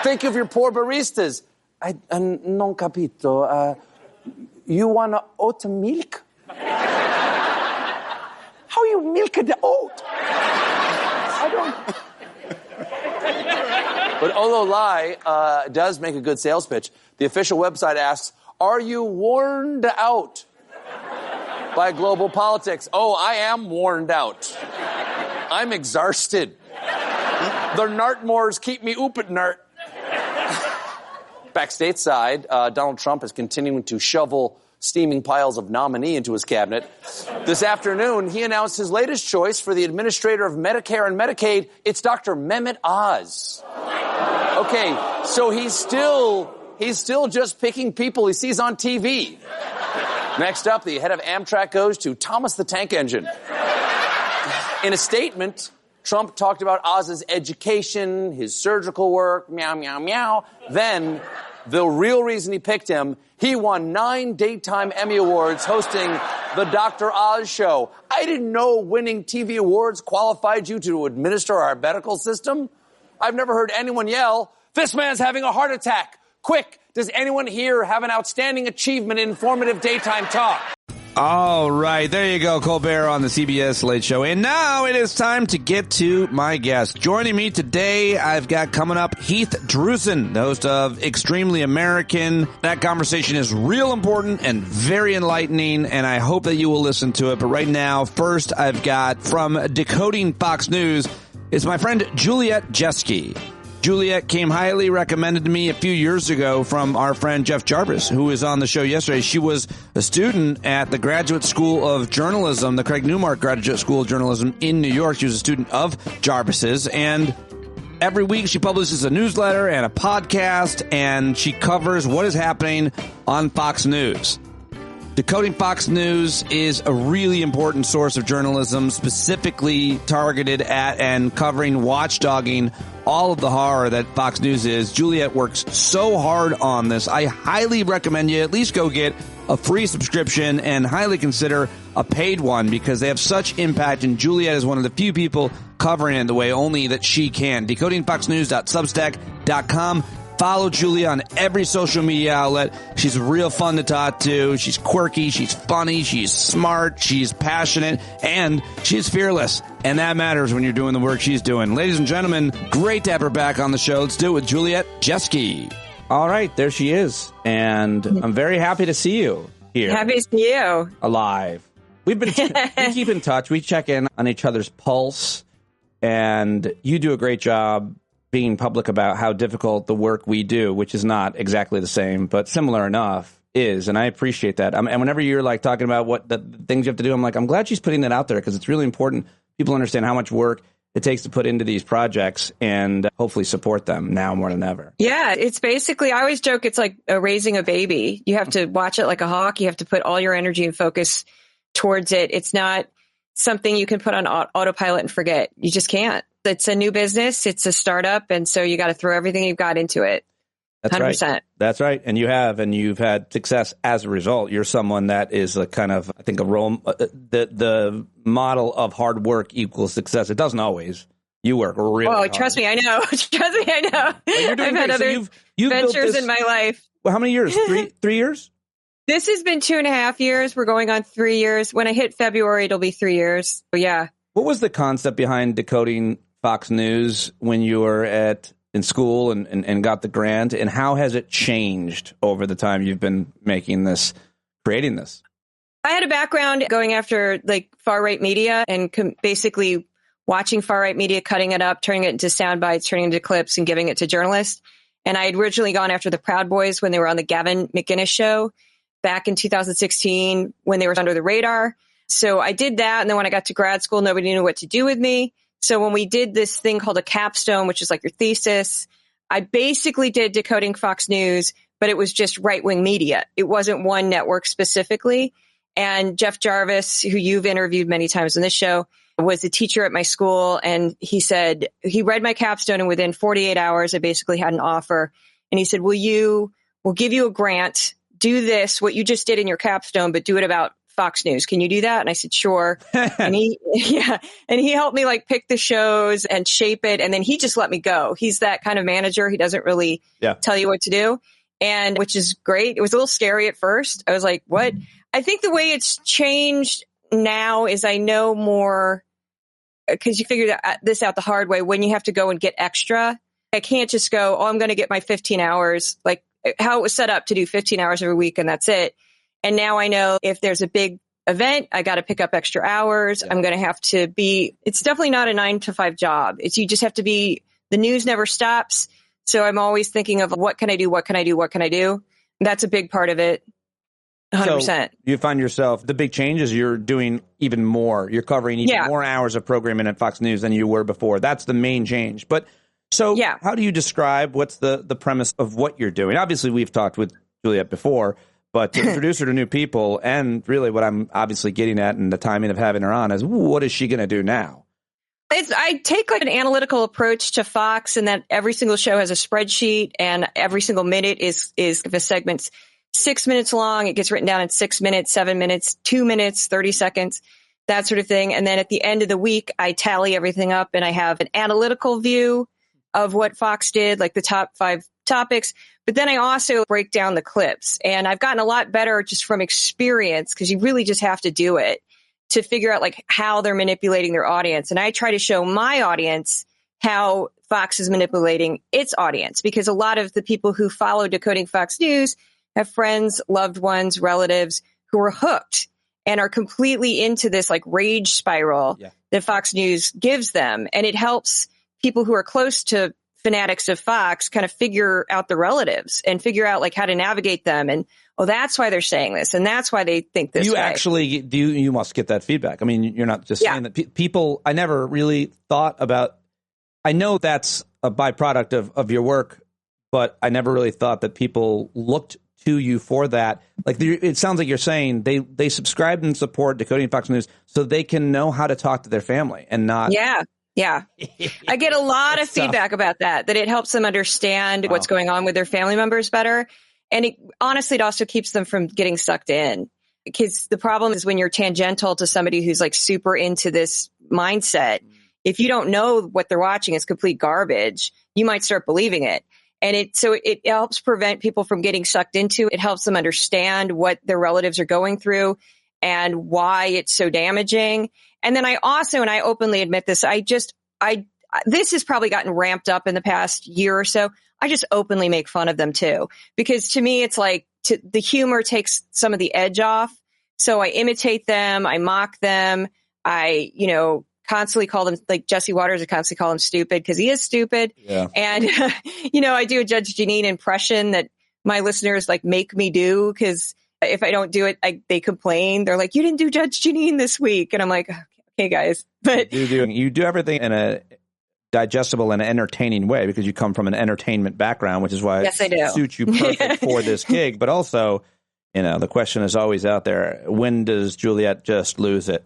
Think of your poor baristas. I non capito. You want oat milk? How you milk the oat? I don't. But Ololai does make a good sales pitch. The official website asks, "Are you warned out?" by global politics. Oh, I am worn out. I'm exhausted. The Nartmores keep me oop at Nart. Back stateside, Donald Trump is continuing to shovel steaming piles of nominee into his cabinet. This afternoon, he announced his latest choice for the administrator of Medicare and Medicaid. It's Dr. Mehmet Oz. Okay, so he's still just picking people he sees on TV. Next up, the head of Amtrak goes to Thomas the Tank Engine. In a statement, Trump talked about Oz's education, his surgical work, meow, meow, meow. Then, the real reason he picked him, he won 9 daytime Emmy Awards hosting the Dr. Oz Show. I didn't know winning TV awards qualified you to administer our medical system. I've never heard anyone yell, "This man's having a heart attack. Quick, does anyone here have an outstanding achievement in informative daytime talk?" All right, there you go, Colbert on the CBS Late Show. And now it is time to get to my guest. Joining me today, I've got coming up Heath Druzin, the host of Extremely American. That conversation is real important and very enlightening, and I hope that you will listen to it. But right now, first, I've got from Decoding Fox News, it's my friend Juliet Jeske. Juliet came highly recommended to me a few years ago from our friend Jeff Jarvis, who was on the show yesterday. She was a student at the Graduate School of Journalism, the Craig Newmark Graduate School of Journalism in New York. She was a student of Jarvis's, and every week she publishes a newsletter and a podcast, and she covers what is happening on Fox News. Decoding Fox News is a really important source of journalism, specifically targeted at and covering watchdogging all of the horror that Fox News is. Juliet works so hard on this. I highly recommend you at least go get a free subscription and highly consider a paid one because they have such impact, and Juliet is one of the few people covering it the way only that she can. decodingfoxnews.substack.com. Follow Julia on every social media outlet. She's real fun to talk to. She's quirky. She's funny. She's smart. She's passionate. And she's fearless. And that matters when you're doing the work she's doing. Ladies and gentlemen, great to have her back on the show. Let's do it with Juliet Jeske. All right, there she is. And I'm very happy to see you here. Happy to see you. Alive. We keep in touch. We check in on each other's pulse. And you do a great job being public about how difficult the work we do, which is not exactly the same, but similar enough, is. And I appreciate that. And whenever you're like talking about what the things you have to do, I'm like, I'm glad she's putting that out there because it's really important. People understand how much work it takes to put into these projects and hopefully support them now more than ever. Yeah, it's basically, I always joke, it's like raising a baby. You have to watch it like a hawk. You have to put all your energy and focus towards it. It's not something you can put on autopilot and forget. You just can't. It's a new business. It's a startup. And so you got to throw everything you've got into it. That's 100%. Right. That's right. And you've had success as a result. You're someone that is a kind of, I think, a role, the model of hard work equals success. It doesn't always. You work really hard. Trust me, I know. Trust me, I know. Well, you're doing I've had other ventures in my life. Well, how many years? Three years? This has been 2.5 years. We're going on 3 years. When I hit February, it'll be 3 years. So, yeah. What was the concept behind Decoding Fox News when you were in school and got the grant, and how has it changed over the time you've been creating this? I had a background going after like far right media and basically watching far right media, cutting it up, turning it into sound bites, turning it into clips and giving it to journalists. And I had originally gone after the Proud Boys when they were on the Gavin McInnes show back in 2016 when they were under the radar. So I did that. And then when I got to grad school, nobody knew what to do with me. So when we did this thing called a capstone, which is like your thesis, I basically did Decoding Fox News, but it was just right-wing media. It wasn't one network specifically. And Jeff Jarvis, who you've interviewed many times on this show, was a teacher at my school. And he said, he read my capstone, and within 48 hours, I basically had an offer. And he said, we'll give you a grant, do this, what you just did in your capstone, but do it about Fox News. Can you do that? And I said, sure. And he helped me like pick the shows and shape it. And then he just let me go. He's that kind of manager. He doesn't really tell you what to do, and which is great. It was a little scary at first. I was like, what? I think the way it's changed now is I know more because you figure this out the hard way when you have to go and get extra. I can't just go, I'm going to get my 15 hours, like how it was set up to do 15 hours every week and that's it. And now I know if there's a big event. I got to pick up extra hours. I'm going to have to be, it's definitely not a 9-to-5 job. You just have to be, the news never stops. So I'm always thinking of what can I do? What can I do? What can I do? That's a big part of it. 100%. So you find yourself, the big change is you're doing even more. You're covering even more hours of programming at Fox News than you were before. That's the main change. But so how do you describe what's the premise of what you're doing? Obviously, we've talked with Juliet before, but to introduce her to new people, and really what I'm obviously getting at and the timing of having her on is what is she going to do now? I take like an analytical approach to Fox, and that every single show has a spreadsheet, and every single minute is if a segment's 6 minutes long, it gets written down in 6 minutes, 7 minutes, 2 minutes, 30 seconds, that sort of thing. And then at the end of the week, I tally everything up, and I have an analytical view of what Fox did, like the top 5 topics. But then I also break down the clips, and I've gotten a lot better just from experience, because you really just have to do it to figure out like how they're manipulating their audience. And I try to show my audience how Fox is manipulating its audience, because a lot of the people who follow Decoding Fox News have friends, loved ones, relatives who are hooked and are completely into this like rage spiral that Fox News gives them. And it helps people who are close to fanatics of Fox kind of figure out the relatives and figure out like how to navigate them. And, oh, that's why they're saying this. And that's why they think this way. You must get that feedback. I mean, you're not just saying that people, I never really thought about, I know that's a byproduct of your work, but I never really thought that people looked to you for that. Like, it sounds like you're saying they subscribe and support Decoding Fox News so they can know how to talk to their family and not. Yeah. I get a lot of feedback about that it helps them understand what's going on with their family members better. And honestly, it also keeps them from getting sucked in, because the problem is when you're tangential to somebody who's like super into this mindset, if you don't know what they're watching is complete garbage, you might start believing it. And it helps prevent people from getting sucked into. It helps them understand what their relatives are going through and why it's so damaging. And then I also, and I openly admit this, this has probably gotten ramped up in the past year or so. I just openly make fun of them too, because to me, it's like the humor takes some of the edge off. So I imitate them. I mock them. I, constantly call them, like Jesse Waters, I constantly call him stupid because he is stupid. Yeah. And, I do a Judge Jeanine impression that my listeners like make me do, because if I don't do it, they complain. They're like, you didn't do Judge Jeanine this week. And I'm like, okay, guys. But you do everything in a digestible and entertaining way, because you come from an entertainment background, which is why it suits you perfect for this gig. But also, the question is always out there, when does Juliet just lose it?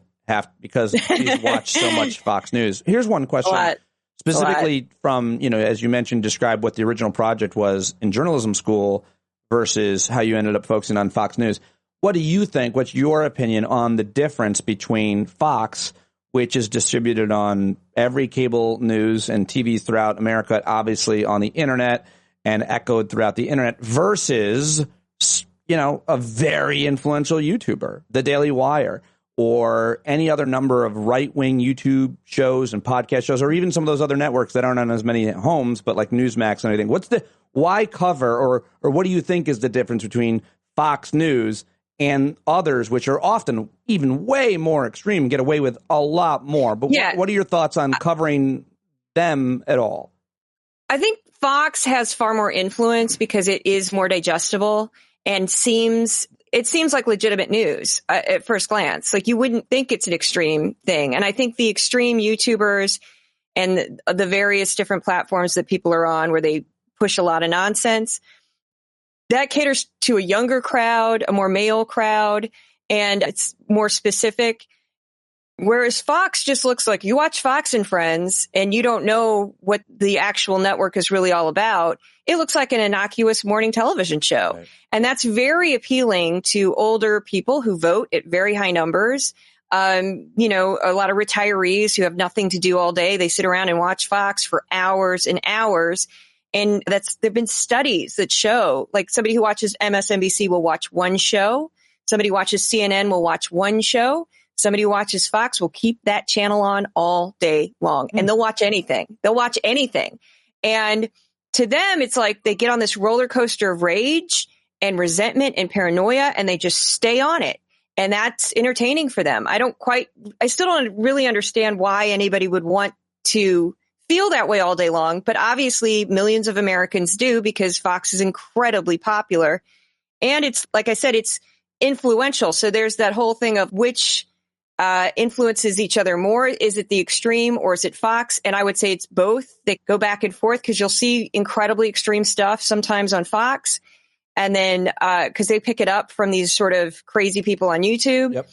Because she's watched so much Fox News. Here's one question specifically from, as you mentioned, describe what the original project was in journalism school versus how you ended up focusing on Fox News. What do you think? What's your opinion on the difference between Fox, which is distributed on every cable news and TVs throughout America, obviously on the internet and echoed throughout the internet, versus, a very influential YouTuber, The Daily Wire, or any other number of right-wing YouTube shows and podcast shows, or even some of those other networks that aren't on as many homes, but like Newsmax and everything. Why cover, or what do you think is the difference between Fox News and others, which are often even way more extreme, get away with a lot more? But what are your thoughts on covering them at all? I think Fox has far more influence because it is more digestible and it seems like legitimate news at first glance. Like, you wouldn't think it's an extreme thing. And I think the extreme YouTubers and the various different platforms that people are on where they push a lot of nonsense, that caters to a younger crowd, a more male crowd, and it's more specific. Whereas Fox just looks like, you watch Fox and Friends and you don't know what the actual network is really all about. It looks like an innocuous morning television show. Right. And that's very appealing to older people who vote at very high numbers. A lot of retirees who have nothing to do all day. They sit around and watch Fox for hours and hours. And there've been studies that show, like, somebody who watches MSNBC will watch one show. Somebody who watches CNN will watch one show. Somebody who watches Fox will keep that channel on all day long, and they'll watch anything. They'll watch anything. And to them, it's like they get on this roller coaster of rage and resentment and paranoia, and they just stay on it. And that's entertaining for them. I still don't really understand why anybody would want to feel that way all day long. But obviously millions of Americans do, because Fox is incredibly popular. And it's, like I said, it's influential. So there's that whole thing of which influences each other more. Is it the extreme or is it Fox? And I would say it's both. They go back and forth, because you'll see incredibly extreme stuff sometimes on Fox. And then because they pick it up from these sort of crazy people on YouTube. Yep.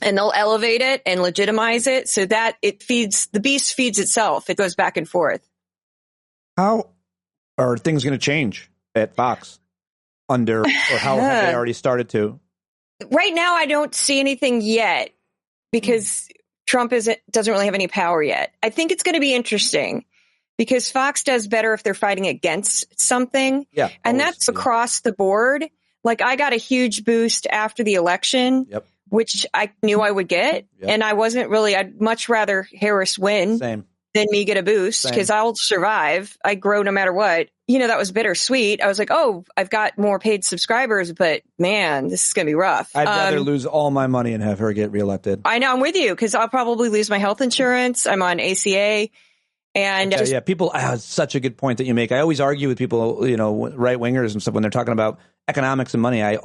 And they'll elevate it and legitimize it so that the beast feeds itself. It goes back and forth. How are things going to change at Fox or how have they already started to? Right now, I don't see anything yet, because Trump doesn't really have any power yet. I think it's going to be interesting, because Fox does better if they're fighting against something. Yeah. And that's across the board. Like, I got a huge boost after the election, which I knew I would get. And I'd much rather Harris win than me get a boost, because I'll survive. I grow no matter what. That was bittersweet. I was like, oh, I've got more paid subscribers, but man, this is going to be rough. I'd rather lose all my money and have her get reelected. I know, I'm with you, because I'll probably lose my health insurance. I'm on ACA. And people, it's such a good point that you make. I always argue with people, right wingers and stuff, when they're talking about economics and money. I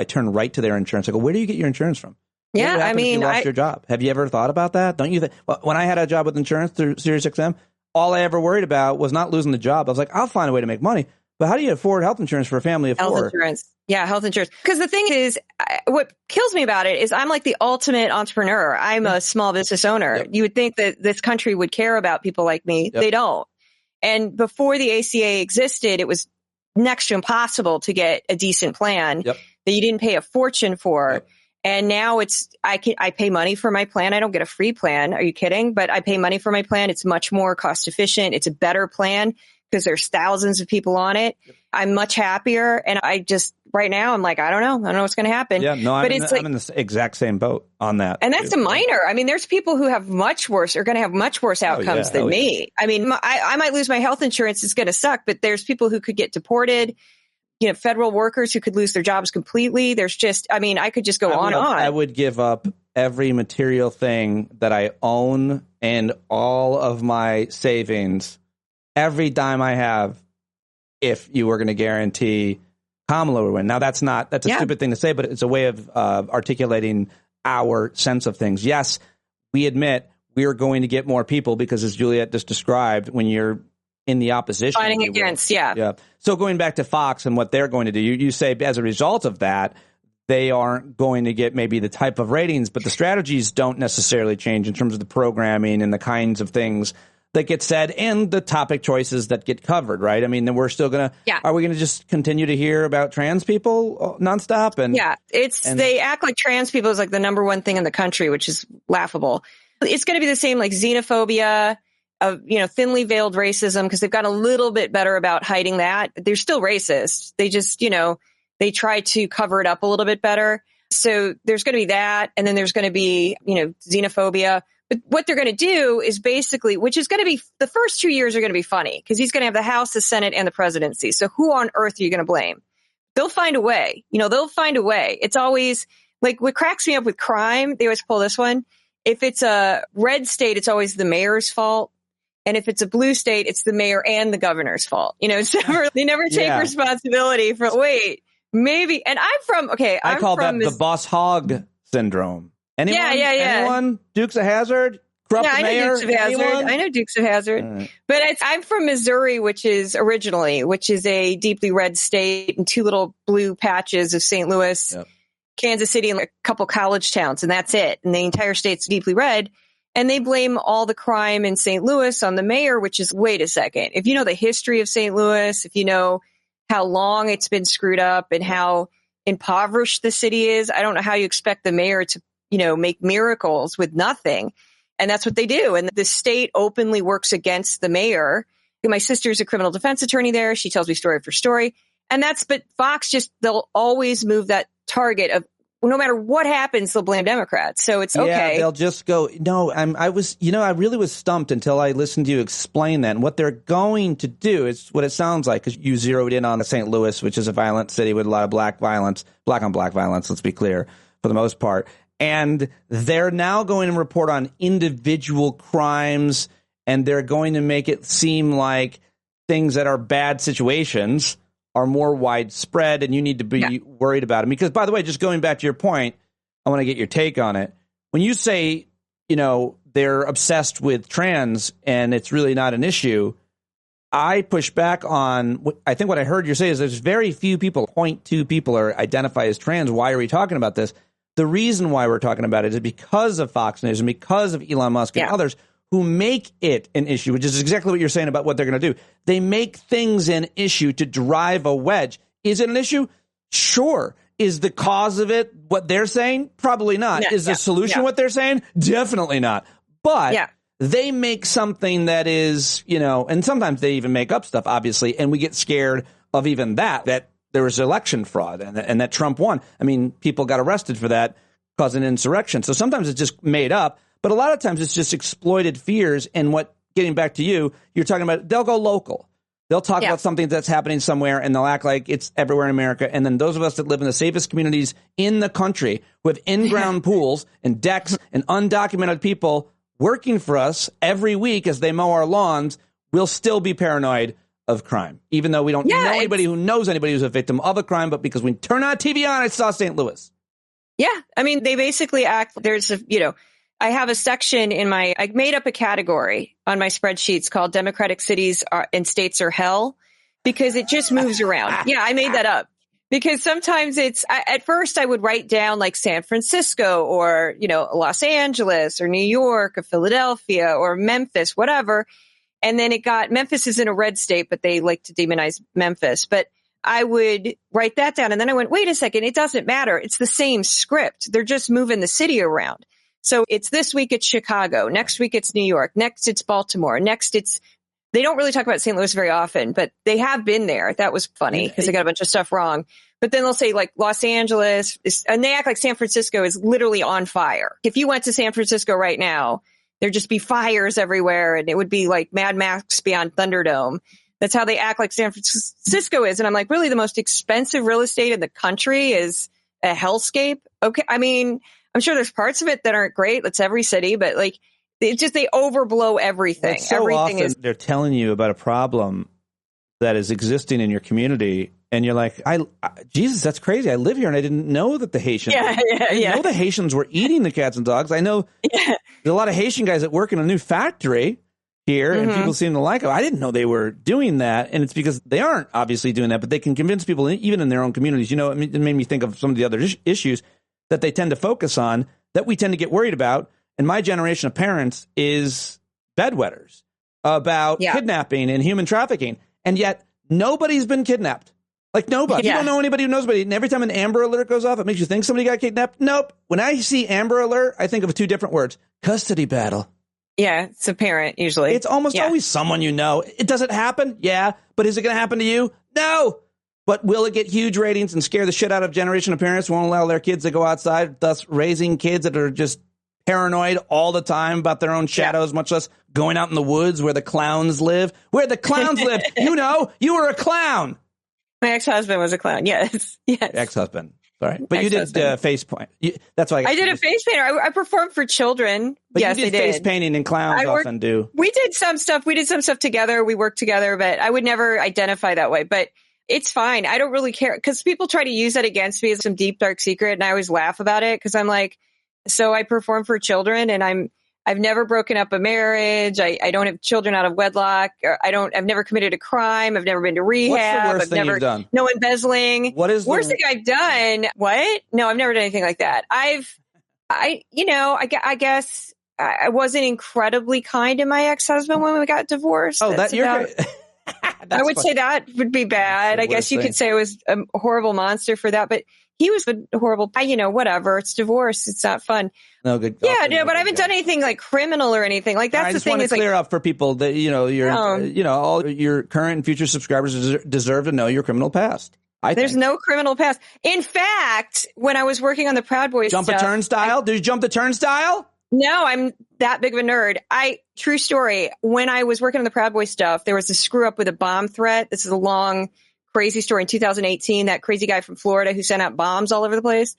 turn right to their insurance. I go, where do you get your insurance from? Yeah, I mean, you lost your job. Have you ever thought about that? Don't you think? When I had a job with insurance through SiriusXM, all I ever worried about was not losing the job. I was like, I'll find a way to make money. But how do you afford health insurance for a family of four? Health insurance. Yeah, health insurance. Because the thing is, what kills me about it is I'm like the ultimate entrepreneur. I'm a small business owner. Yep. You would think that this country would care about people like me. Yep. They don't. And before the ACA existed, it was next to impossible to get a decent plan that you didn't pay a fortune for. Yep. And now I pay money for my plan. I don't get a free plan. Are you kidding? But I pay money for my plan. It's much more cost efficient. It's a better plan because there's thousands of people on it. Yep. I'm much happier. And right now, I'm like, I don't know what's going to happen. Yeah, no, I'm in the exact same boat on that. And that's a minor. I mean, there's people who have much worse, are going to have much worse outcomes than me. I mean, I might lose my health insurance. It's going to suck, but there's people who could get deported. Federal workers who could lose their jobs completely. There's I could just go on and on. I would give up every material thing that I own and all of my savings, every dime I have, if you were going to guarantee Kamala would win. Now, that's a stupid thing to say, but it's a way of articulating our sense of things. Yes, we admit we're going to get more people because, as Juliet just described, when you're in the opposition. Fighting against, yeah. So going back to Fox and what they're going to do, you say as a result of that, they aren't going to get maybe the type of ratings, but the strategies don't necessarily change in terms of the programming and the kinds of things that get said and the topic choices that get covered, right? I mean, then we're still going to, are we going to just continue to hear about trans people nonstop? And they act like trans people is like the number one thing in the country, which is laughable. It's going to be the same like xenophobia, of, thinly veiled racism, because they've got a little bit better about hiding that. They're still racist. They just, they try to cover it up a little bit better. So there's going to be that. And then there's going to be, xenophobia. But what they're going to do is basically, which is going to be, the first 2 years are going to be funny because he's going to have the House, the Senate, and the presidency. So who on earth are you going to blame? They'll find a way. They'll find a way. It's always like what cracks me up with crime. They always pull this one. If it's a red state, it's always the mayor's fault. And if it's a blue state, it's the mayor and the governor's fault. They never take responsibility for, maybe. And I call that the boss hog syndrome. Anyone? Yeah. Anyone? Dukes of Hazzard? Corrupt mayor? I know Dukes of Hazzard. Right. But I'm from Missouri, which is a deeply red state, and two little blue patches of St. Louis, Kansas City, and a couple college towns. And that's it. And the entire state's deeply red. And they blame all the crime in St. Louis on the mayor, which is, wait a second. If you know the history of St. Louis, if you know how long it's been screwed up and how impoverished the city is, I don't know how you expect the mayor to, make miracles with nothing. And that's what they do. And the state openly works against the mayor. My sister's a criminal defense attorney there. She tells me story for story. but Fox they'll always move that target of, no matter what happens, they'll blame Democrats. So it's okay. Yeah, they'll just go, no, I really was stumped until I listened to you explain that. And what they're going to do is what it sounds like, because you zeroed in on St. Louis, which is a violent city with a lot of black on black violence, let's be clear. for the most part. And they're now going to report on individual crimes, and they're going to make it seem like things that are bad situations are more widespread, and you need to be worried about them. Because, by the way, just going back to your point, I want to get your take on it. When you say, they're obsessed with trans and it's really not an issue, I push back on, I think what I heard you say is there's very few people, 0.2 people are identify as trans. Why are we talking about this? The reason why we're talking about it is because of Fox News and because of Elon Musk and others who make it an issue, which is exactly what you're saying about what they're going to do. They make things an issue to drive a wedge. Is it an issue? Sure. Is the cause of it what they're saying? Probably not. Is the solution what they're saying? Definitely not. But they make something that is, and sometimes they even make up stuff, obviously, and we get scared of even that there was election fraud and that Trump won. I mean, people got arrested for that, causing an insurrection. So sometimes it's just made up, but a lot of times it's just exploited fears. And getting back to you're talking about, they'll go local. They'll talk about something that's happening somewhere and they'll act like it's everywhere in America. And then those of us that live in the safest communities in the country with in-ground pools and decks and undocumented people working for us every week as they mow our lawns, will still be paranoid of crime, even though we don't know anybody who knows anybody who's a victim of a crime. But because we turn on TV on, I saw St. Louis. Yeah. I mean, they basically act, I have a section I made up a category on my spreadsheets called Democratic Cities and States Are Hell, because it just moves around. Yeah, I made that up. Because sometimes at first I would write down like San Francisco or, Los Angeles or New York or Philadelphia or Memphis, whatever. And then Memphis is in a red state, but they like to demonize Memphis. But I would write that down. And then I went, wait a second, it doesn't matter. It's the same script. They're just moving the city around. So it's this week it's Chicago. Next week it's New York. Next it's Baltimore. Next they don't really talk about St. Louis very often, but they have been there. That was funny because they got a bunch of stuff wrong. But then they'll say like Los Angeles and they act like San Francisco is literally on fire. If you went to San Francisco right now, there'd just be fires everywhere and it would be like Mad Max Beyond Thunderdome. That's how they act like San Francisco is. And I'm like, really, the most expensive real estate in the country is a hellscape? Okay. I mean, I'm sure there's parts of it that aren't great. That's every city, but like, it's just they overblow everything. So everything often they're telling you about a problem that is existing in your community, and you're like, Jesus, that's crazy. I live here, and I didn't know that the Haitians. I didn't know the Haitians were eating the cats and dogs. I know there's a lot of Haitian guys that work in a new factory here, and people seem to like them. I didn't know they were doing that, and it's because they aren't obviously doing that, but they can convince people even in their own communities. It made me think of some of the other issues that they tend to focus on that we tend to get worried about. And my generation of parents is bedwetters about kidnapping and human trafficking. And yet nobody's been kidnapped. Like nobody. You don't know anybody who knows anybody. And every time an Amber Alert goes off, it makes you think somebody got kidnapped. Nope. When I see Amber Alert, I think of two different words. Custody battle. Yeah, it's a parent usually. It's almost always someone you know. It doesn't happen. Yeah. But is it going to happen to you? No. But will it get huge ratings and scare the shit out of a generation of parents who won't allow their kids to go outside, thus raising kids that are just paranoid all the time about their own shadows, much less going out in the woods where the clowns live? Where the clowns live, you were a clown. My ex-husband was a clown. Yes. Ex-husband. Sorry. But you did face paint. That's why I did a face painter. I performed for children. But yes, you did face painting, and clowns often do. We did some stuff. Together. We worked together, but I would never identify that way. But it's fine. I don't really care because people try to use that against me as some deep, dark secret. And I always laugh about it because I'm like, so I perform for children and I've never broken up a marriage. I don't have children out of wedlock. I've never committed a crime. I've never been to rehab. What's the worst thing you've done? No embezzling. What is the worst thing I've done? What? No, I've never done anything like that. I guess I wasn't incredibly kind to my ex-husband when we got divorced. Oh, I would say that would be bad. I guess you could say I was a horrible monster for that, but he was a horrible, whatever. It's divorce. It's not fun. No good. Yeah, no, but I haven't done anything like criminal or anything. Like that's the thing. I just want to clear up for people that all your current and future subscribers deserve to know your criminal past. There's no criminal past. In fact, when I was working on the Proud Boys a turnstile? Did you jump the turnstile? No, I'm that big of a nerd. True story. When I was working on the Proud Boys stuff, there was a screw up with a bomb threat. This is a long, crazy story. In 2018, that crazy guy from Florida who sent out bombs all over the place.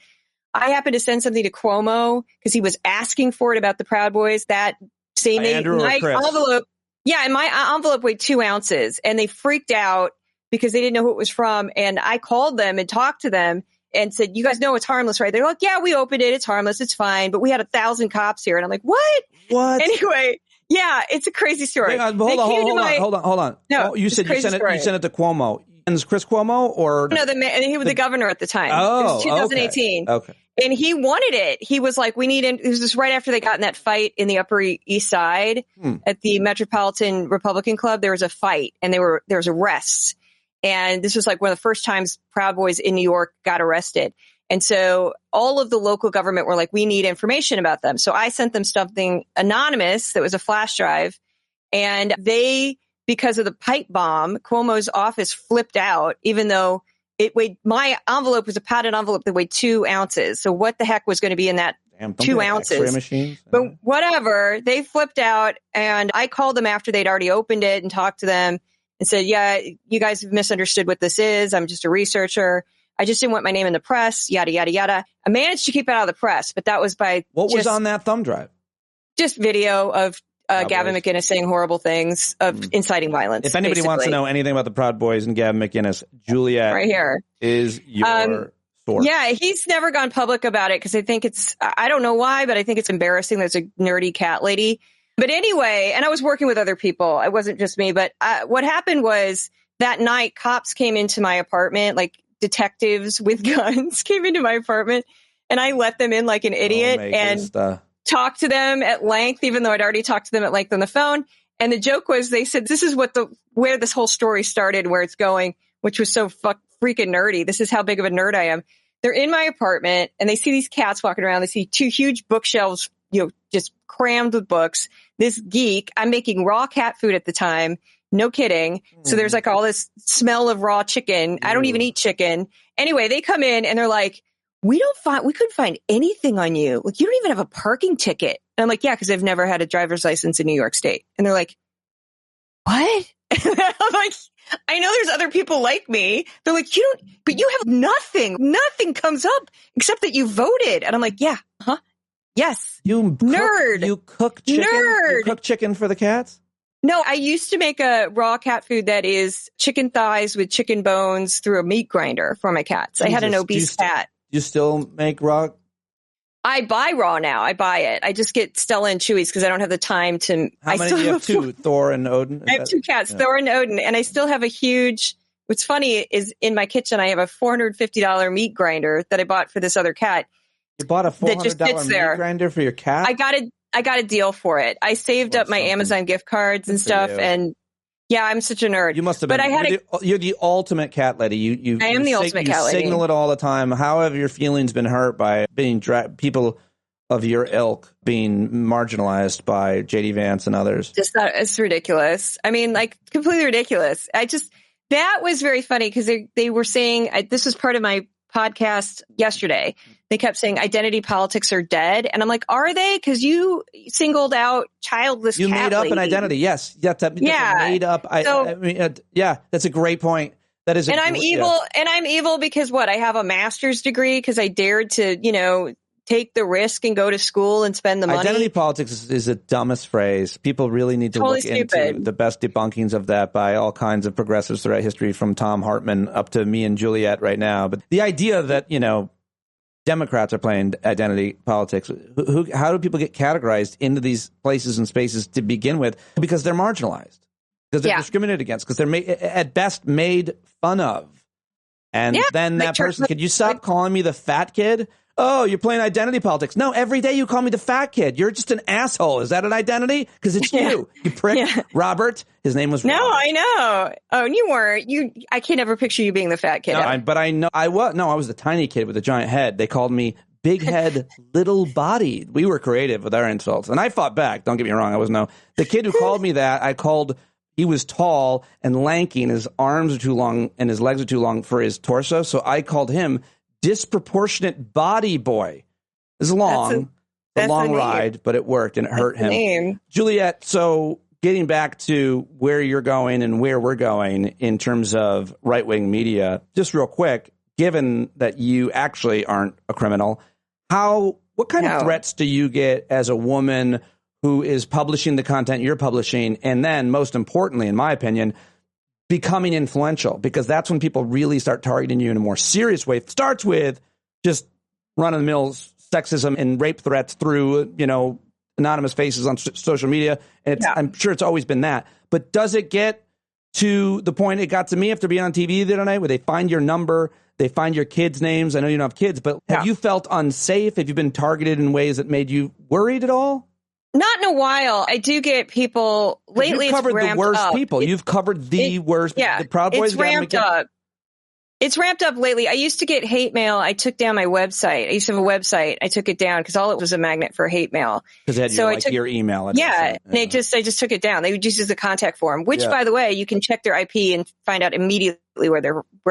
I happened to send something to Cuomo because he was asking for it about the Proud Boys. That same my envelope. Yeah, and my envelope weighed 2 ounces, and they freaked out because they didn't know who it was from. And I called them and talked to them and said, "You guys know it's harmless, right?" They're like, "Yeah, we opened it. It's harmless. It's fine." But we had 1,000 cops here, and I'm like, "What? What?" Anyway, yeah, it's a crazy story. Hold on. No, you said you sent it to Cuomo. And is Chris Cuomo or no? He was the governor at the time. Oh, it was 2018. Okay. And he wanted it. He was like, "We need." It was just right after they got in that fight in the Upper East Side at the Metropolitan Republican Club. There was a fight, and there was arrests. And this was like one of the first times Proud Boys in New York got arrested. And so all of the local government were like, "We need information about them." So I sent them something anonymous that was a flash drive, and they. Because of the pipe bomb, Cuomo's office flipped out, even though it weighed, my envelope was a padded envelope that weighed 2 ounces. So what the heck was going to be in that 2 ounces? X-ray machines? But whatever, they flipped out, and I called them after they'd already opened it and talked to them and said, "Yeah, you guys have misunderstood what this is. I'm just a researcher. I just didn't want my name in the press, yada, yada, yada." I managed to keep it out of the press, but that was by what was on that thumb drive? Just video of Gavin McInnes saying horrible things of inciting violence. If anybody wants to know anything about the Proud Boys and Gavin McInnes, Juliet right here is your source. Yeah, he's never gone public about it because I think I don't know why, but I think it's embarrassing. There's a nerdy cat lady. But anyway, and I was working with other people. It wasn't just me. But what happened was that night, cops came into my apartment, like detectives with guns came into my apartment, and I let them in like an idiot and talked to them at length, even though I'd already talked to them at length on the phone. And the joke was, they said, "This is where this whole story started, where it's going," which was so freaking nerdy. This is how big of a nerd I am. They're in my apartment and they see these cats walking around. They see 2 huge bookshelves, just crammed with books. This geek, I'm making raw cat food at the time. No kidding. So there's like all this smell of raw chicken. I don't even eat chicken. Anyway, they come in and they're like, we couldn't find anything on you. Like, you don't even have a parking ticket. And I'm like, yeah, because I've never had a driver's license in New York State. And they're like, what? I'm like, I know there's other people like me. They're like, but you have nothing. Nothing comes up except that you voted. And I'm like, yeah, yes. Nerd. You cook chicken? Nerd. You cook chicken for the cats? No, I used to make a raw cat food that is chicken thighs with chicken bones through a meat grinder for my cats. I had an obese cat. You still make raw? I buy raw now. I buy it. I just get Stella and Chewy's because I don't have the time to. How many do you have? 2, Thor and Odin? I have 2 cats, Thor and Odin, and I still have a huge. What's funny is in my kitchen I have a $450 meat grinder that I bought for this other cat. You bought a $400 meat grinder for your cat? I got a deal for it. I saved up my Amazon gift cards and stuff, and yeah, I'm such a nerd. You must have been. But you're the ultimate cat lady. I am the ultimate cat lady. You signal it all the time. How have your feelings been hurt by being people of your ilk being marginalized by J.D. Vance and others? Just that it's ridiculous. I mean, like completely ridiculous. That was very funny because they were saying this was part of my podcast yesterday. They kept saying identity politics are dead. And I'm like, are they? Because you singled out childless You cat made up lady. an identity. Yes. That's made up. Yeah, that's a great point. That is. And I'm evil. And I'm evil because what? I have a master's degree because I dared to, take the risk and go to school and spend the money. Identity politics is the dumbest phrase. People really need to look into the best debunkings of that by all kinds of progressives throughout history, from Tom Hartman up to me and Juliet right now. But the idea that, Democrats are playing identity politics. How do people get categorized into these places and spaces to begin with? Because they're marginalized, because they're discriminated against, because they're at best made fun of. And then that person, could you stop calling me the fat kid? Oh, you're playing identity politics. No, every day you call me the fat kid. You're just an asshole. Is that an identity? Because it's you prick. Yeah. Robert. His name was Robert. No, I know. Oh, and you weren't. I can't ever picture you being the fat kid. No, but I know I was. No, I was the tiny kid with a giant head. They called me big head, little bodied. We were creative with our insults. And I fought back. Don't get me wrong. The kid who called me that, he was tall and lanky and his arms are too long and his legs are too long for his torso. So I called him disproportionate body boy. It's a long ride, but it worked and it hurt him. Name. Juliet, so getting back to where you're going and where we're going in terms of right-wing media, just real quick, given that you actually aren't a criminal, what kind of threats do you get as a woman who is publishing the content you're publishing, and then, most importantly, in my opinion, becoming influential? Because that's when people really start targeting you in a more serious way. It starts with just run-of-the-mill sexism and rape threats through, anonymous faces on social media. And I'm sure it's always been that. But does it get to the point it got to me after being on TV the other night, where they find your number, they find your kids' names? I know you don't have kids, but have you felt unsafe? Have you been targeted in ways that made you worried at all? Not in a while. I do get people lately. You've covered the worst up. people. You've covered the worst. Yeah, the Proud Boys. It's ramped up. It's ramped up lately. I used to get hate mail. I took down my website. I used to have a website. I took it down because all it was a magnet for hate mail. Because it had your email address. Yeah, and I just took it down. They would just use the contact form, which, by the way, you can check their IP and find out immediately where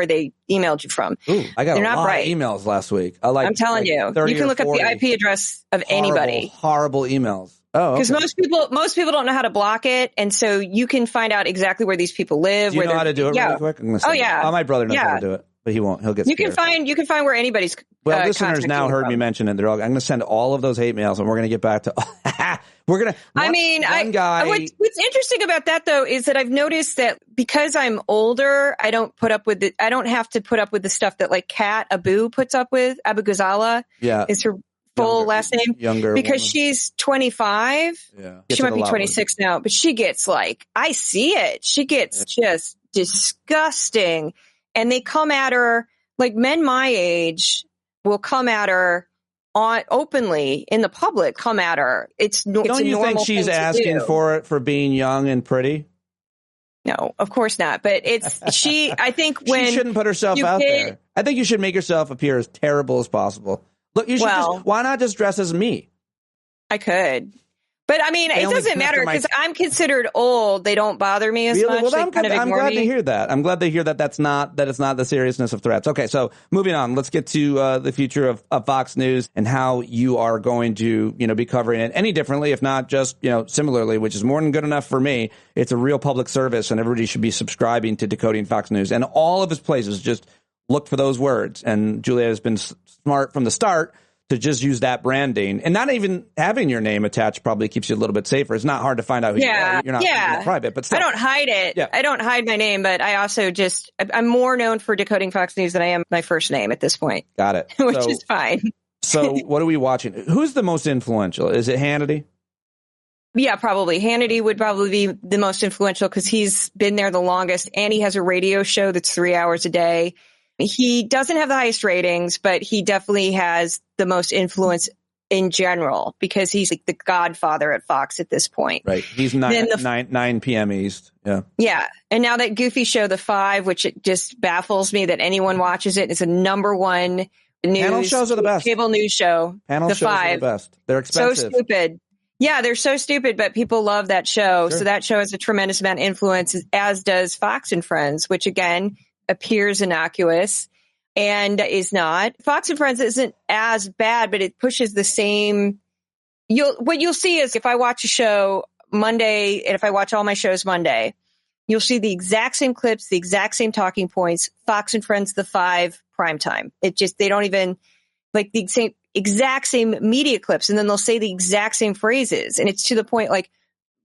they emailed you from. Ooh, I got They're a not lot bright. of emails last week. I'm telling you, you can look up the IP address of anybody. Horrible emails. Oh, because most people don't know how to block it, and so you can find out exactly where these people live. Do you know how to do it really quick? My brother knows how to do it, but he won't. He'll get scared. You can find where anybody's. Well, listeners now heard me mention it. I'm going to send all of those hate mails, and we're going to get back to. What's interesting about that though is that I've noticed that because I'm older, I don't have to put up with the stuff that like Kat Abu puts up with. Abu Ghazala is her full last name, because woman. She's 25. Yeah. She might be 26 now, but she gets I see it. She gets just disgusting. And they come at her, men my age will come at her openly in the public, come at her. Don't you think she's asking for it for being young and pretty? No, of course not. But I think when she shouldn't put herself out there. I think you should make yourself appear as terrible as possible. Look, you should why not just dress as me? I could. But I mean, it doesn't matter because I'm considered old. They don't bother me as much. Well, I'm glad to hear that. I'm glad to hear that it's not the seriousness of threats. Okay, so moving on, let's get to the future of Fox News and how you are going to, be covering it any differently, if not just, similarly, which is more than good enough for me. It's a real public service, and everybody should be subscribing to Decoding Fox News. And all of his places, just look for those words. And Juliet has been smart from the start to just use that branding, and not even having your name attached probably keeps you a little bit safer. It's not hard to find out who you are. You're not private, but still. I don't hide it. Yeah. I don't hide my name, but I also I'm more known for Decoding Fox News than I am my first name at this point. Got it. Which is fine. So what are we watching? Who's the most influential? Is it Hannity? Yeah, probably. Hannity would probably be the most influential because he's been there the longest, and he has a radio show that's 3 hours a day. He doesn't have the highest ratings, but he definitely has the most influence in general because he's the godfather at Fox at this point. Right. He's 9 p.m. East. Yeah. Yeah. And now that goofy show, The Five, which it just baffles me that anyone watches it. It's a number one panel shows are the best. Cable news show. Panel shows are the best. They're expensive. So stupid. Yeah, they're so stupid, but people love that show. Sure. So that show has a tremendous amount of influence, as does Fox and Friends, which again appears innocuous and is not. Fox and Friends isn't as bad, but it pushes the same. What you'll see is if I watch a show Monday, and if I watch all my shows Monday, you'll see the exact same clips, the exact same talking points. Fox and Friends, The Five, primetime. They don't even the exact same media clips, and then they'll say the exact same phrases, and it's to the point.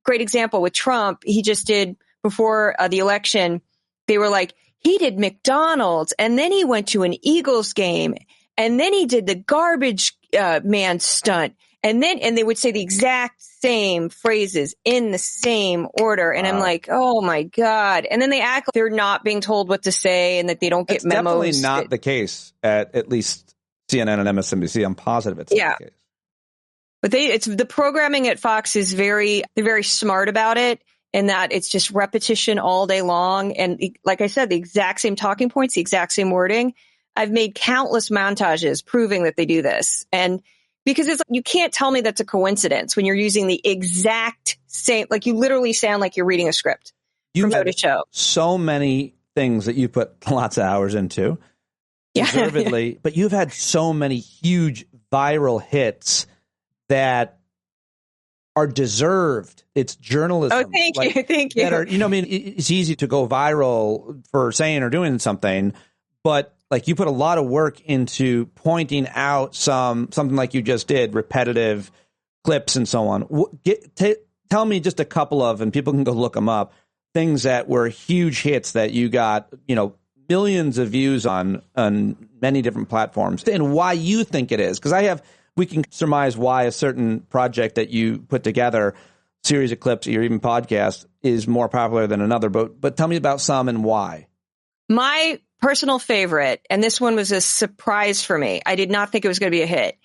Great example with Trump, he just did before the election. They were like, he did McDonald's, and then he went to an Eagles game, and then he did the garbage man stunt, and they would say the exact same phrases in the same order. And I'm like, oh my God. And then they act like they're not being told what to say and that they don't get memos. Definitely not the case at least CNN and MSNBC. I'm positive it's not the case. But the programming at Fox is they're very smart about it. And that it's just repetition all day long. And like I said, the exact same talking points, the exact same wording. I've made countless montages proving that they do this. And because you can't tell me that's a coincidence when you're using the exact same, you literally sound like you're reading a script from show to show. So many things that you put lots of hours into, deservedly, but you've had so many huge viral hits that are deserved. It's journalism. Oh, thank you. It's easy to go viral for saying or doing something, but like you put a lot of work into pointing out something like you just did, repetitive clips and so on. Tell me just a couple of, and people can go look them up, things that were huge hits that you got, millions of views on many different platforms, and why you think it is. Because we can surmise why a certain project that you put together, series of clips or even podcast, is more popular than another. But tell me about some and why. My personal favorite, and this one was a surprise for me, I did not think it was going to be a hit,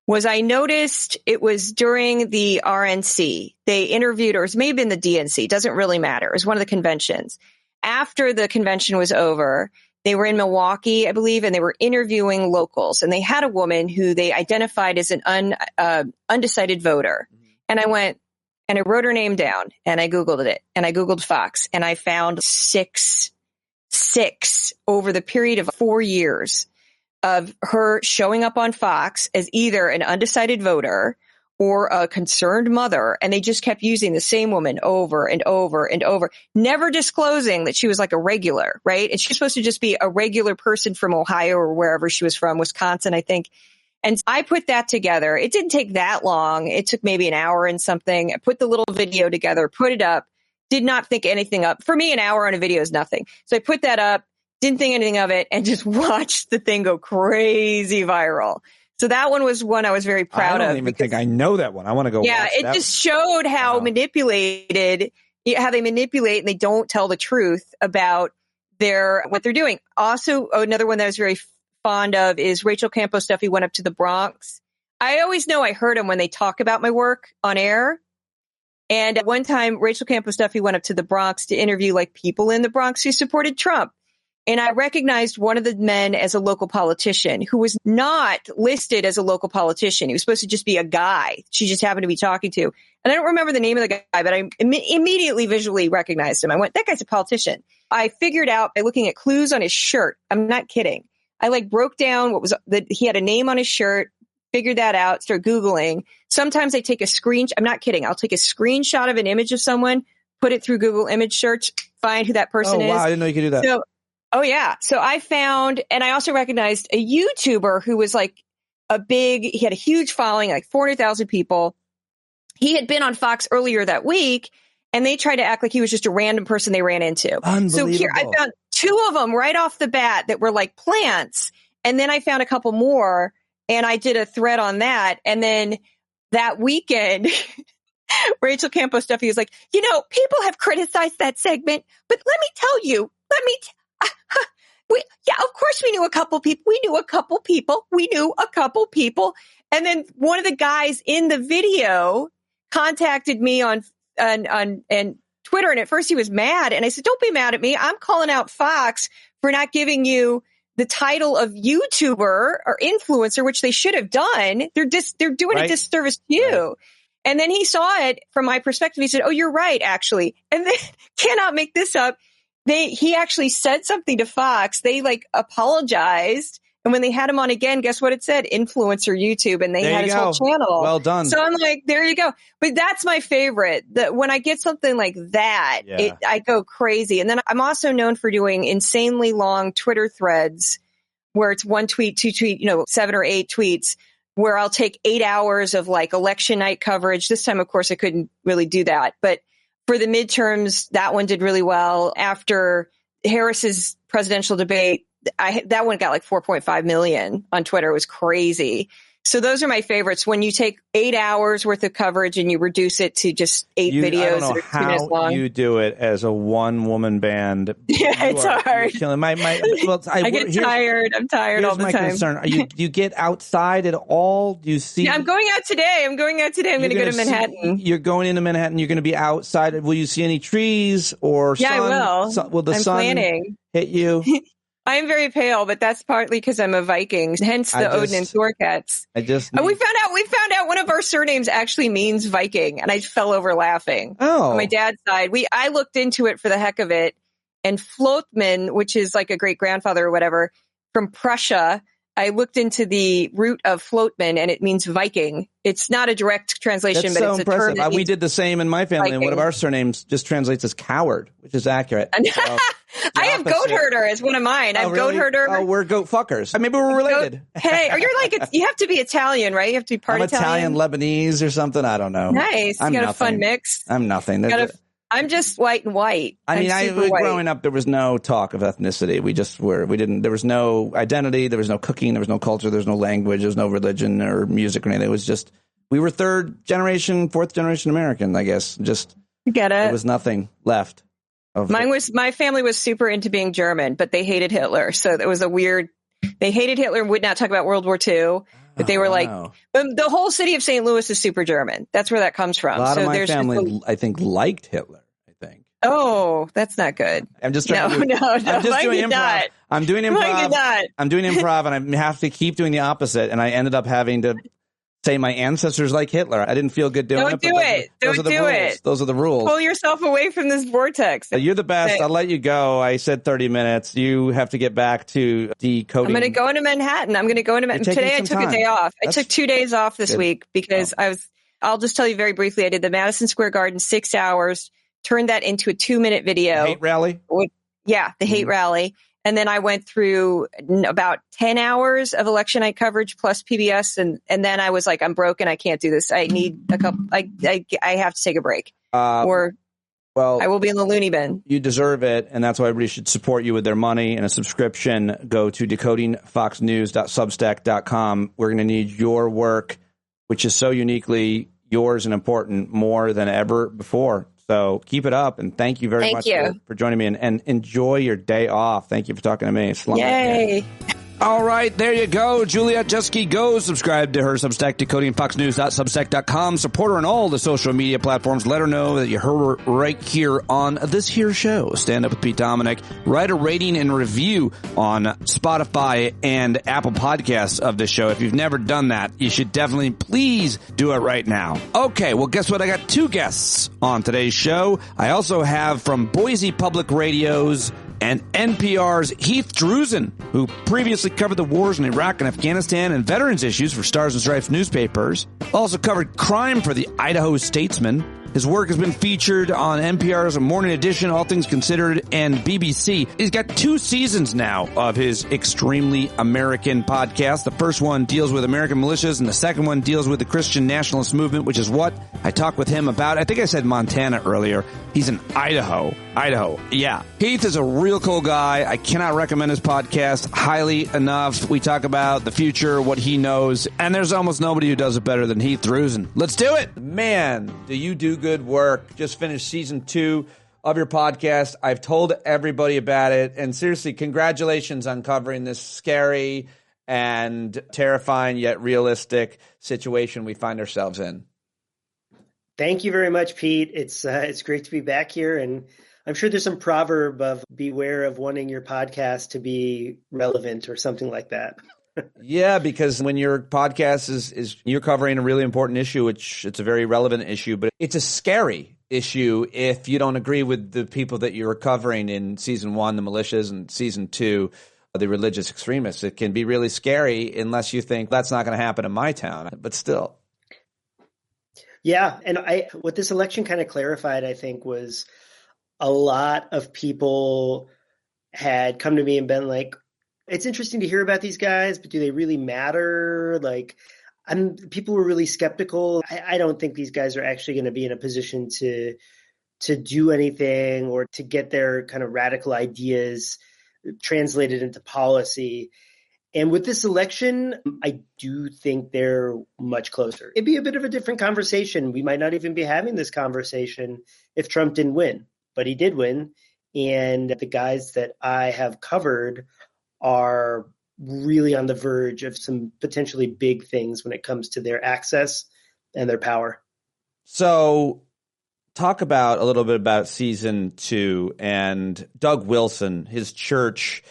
was I noticed it was during the RNC. They interviewed, or it may have been the DNC, doesn't really matter. It was one of the conventions. After the convention was over, they were in Milwaukee, I believe, and they were interviewing locals. And they had a woman who they identified as an undecided voter. And I went and I wrote her name down and I Googled it and I Googled Fox and I found six over the period of 4 years of her showing up on Fox as either an undecided voter or a concerned mother, and they just kept using the same woman over and over and over, never disclosing that she was like a regular, right? And she's supposed to just be a regular person from Ohio or wherever she was from, Wisconsin, I think. And I put that together. It didn't take that long. It took maybe an hour and something. I put the little video together, put it up, did not think anything up. For me, an hour on a video is nothing. So I put that up, didn't think anything of it, and just watched the thing go crazy viral. So that one was one I was very proud of. I don't even think I know that one. I want to go watch that. Yeah, it just showed how manipulated, how they manipulate and they don't tell the truth about what they're doing. Also, another one that I was very fond of is Rachel Campos Duffy went up to the Bronx. I always know I heard them when they talk about my work on air. And at one time, Rachel Campos Duffy went up to the Bronx to interview like people in the Bronx who supported Trump. And I recognized one of the men as a local politician who was not listed as a local politician. He was supposed to just be a guy she just happened to be talking to. And I don't remember the name of the guy, but I immediately visually recognized him. I went, that guy's a politician. I figured out by looking at clues on his shirt. I'm not kidding. I broke down he had a name on his shirt, figured that out, started Googling. Sometimes I take a screenshot. I'm not kidding. I'll take a screenshot of an image of someone, put it through Google image search, find who that person is. Oh, wow. I didn't know you could do that. Oh, yeah. So I found, and I also recognized a YouTuber who was he had a huge following, like 400,000 people. He had been on Fox earlier that week, and they tried to act like he was just a random person they ran into. So here I found two of them right off the bat that were like plants. And then I found a couple more, and I did a thread on that. And then that weekend, Rachel Campos Duffy was like, people have criticized that segment, but let me tell you, of course we knew a couple people. And then one of the guys in the video contacted me on Twitter. And at first he was mad. And I said, don't be mad at me. I'm calling out Fox for not giving you the title of YouTuber or influencer, which they should have done. They're doing a disservice to you. Right. And then he saw it from my perspective. He said, oh, you're right, actually. And then cannot make this up. He actually said something to Fox. They apologized. And when they had him on again, guess what it said? Influencer YouTube. And they had his whole channel. Well done. So I'm like, there you go. But that's my favorite. When I get something like that, I go crazy. And then I'm also known for doing insanely long Twitter threads where it's 1 tweet, 2 tweet, 7 or 8 tweets, where I'll take 8 hours of election night coverage. This time, of course, I couldn't really do that. But for the midterms, that one did really well. After Harris's presidential debate, that one got 4.5 million on Twitter. It was crazy. So those are my favorites. When you take 8 hours worth of coverage and you reduce it to just 8 videos. I don't know how you do it as a one-woman band. Yeah, it's hard. Killing I get tired. I'm tired all the time. Here's my concern. Do you get outside at all? Do you see? Yeah, I'm going out today. I'm going to go to Manhattan. You're going into Manhattan. You're going to be outside. Will you see any trees or sun? Yeah, I will. Will the sun planning. Hit you? I am very pale, but that's partly because I'm a Viking, hence the Odin and Thor cats. We found out one of our surnames actually means Viking, and I fell over laughing. Oh. On my dad's side. I looked into it for the heck of it, and Floatman, which is like a great grandfather or whatever, from Prussia, I looked into the root of Floatman, and it means Viking. It's not a direct translation, That's but so it's impressive. a term. We did the same in my family, Viking. and one of our surnames just translates as coward, which is accurate. I have goat herder as one of mine. I have really? goat herder. Oh, we're goat fuckers. Maybe we're related. Hey, or you're like, you have to be Italian, right? You have to be part Italian, Lebanese or something. I don't know. Nice. You got a fun mix. I'm nothing. I'm just white and white. I mean, growing up, there was no talk of ethnicity. There was no identity. There was no cooking. There was no culture. There was no language. There was no religion or music or anything. It was just, we were third generation, fourth generation American, I guess. Just, get it. There was nothing left. My family was super into being German, but they hated Hitler. So it was they hated Hitler and would not talk about World War II. But they were the whole city of St. Louis is super German. That's where that comes from. A lot of my family, I think, liked Hitler. Oh, that's not good. I'm just trying I'm just doing improv. I'm doing improv. I'm doing improv, and I have to keep doing the opposite. And I ended up having to say my ancestors like Hitler. I didn't feel good doing it. Don't do it. Those are the rules. Pull yourself away from this vortex. You're the best. I'll let you go. I said 30 minutes. You have to get back to decoding. I'm going to go into Manhattan. Today I took a day off. I took 2 days off this week because I'll just tell you very briefly. I did the Madison Square Garden 6 hours. Turned that into a 2-minute video. The hate rally? Yeah, the hate rally. And then I went through about 10 hours of election night coverage plus PBS. And then I was like, I'm broken. I can't do this. I need a couple, I have to take a break. Well, I will be in the loony bin. You deserve it. And that's why everybody should support you with their money and a subscription. Go to decodingfoxnews.substack.com. We're going to need your work, which is so uniquely yours and important more than ever before. So keep it up, and thank you very much for joining me, and enjoy your day off. Thank you for talking to me. Yay. All right, there you go. Juliet Jeske, go subscribe to her Substack, decodingfoxnews.substack.com. Support her on all the social media platforms. Let her know that you heard her right here on this here show, Stand Up with Pete Dominick. Write a rating and review on Spotify and Apple Podcasts of this show. If you've never done that, you should definitely please do it right now. Okay, well, guess what? I got 2 guests on today's show. I also have from Boise Public Radio's and NPR's Heath Druzin, who previously covered the wars in Iraq and Afghanistan and veterans issues for Stars and Stripes newspapers. Also covered crime for the Idaho Statesman. His work has been featured on NPR's Morning Edition, All Things Considered, and BBC. He's got 2 seasons now of his Extremely American podcast. The first one deals with American militias, and the second one deals with the Christian nationalist movement, which is what I talked with him about. I think I said Montana earlier. He's in Idaho. Yeah. Heath is a real cool guy. I cannot recommend his podcast highly enough. We talk about the future, what he knows, and there's almost nobody who does it better than Heath Druzin. Let's do it. Man, do you do good work. Just finished season 2 of your podcast. I've told everybody about it. And seriously, congratulations on covering this scary and terrifying yet realistic situation we find ourselves in. Thank you very much, Pete. It's great to be back here. And I'm sure there's some proverb of beware of wanting your podcast to be relevant or something like that. Yeah, because when your podcast is you're covering a really important issue, which it's a very relevant issue, but it's a scary issue if you don't agree with the people that you're covering in season 1, the militias, and season 2, the religious extremists. It can be really scary unless you think that's not going to happen in my town, but still. Yeah, and what this election kind of clarified, I think, was a lot of people had come to me and been like, it's interesting to hear about these guys, but do they really matter? Like, people were really skeptical. I don't think these guys are actually going to be in a position to do anything or to get their kind of radical ideas translated into policy. And with this election, I do think they're much closer. It'd be a bit of a different conversation. We might not even be having this conversation if Trump didn't win, but he did win. And the guys that I have covered are really on the verge of some potentially big things when it comes to their access and their power. So talk about a little bit about season 2 and Doug Wilson, his church.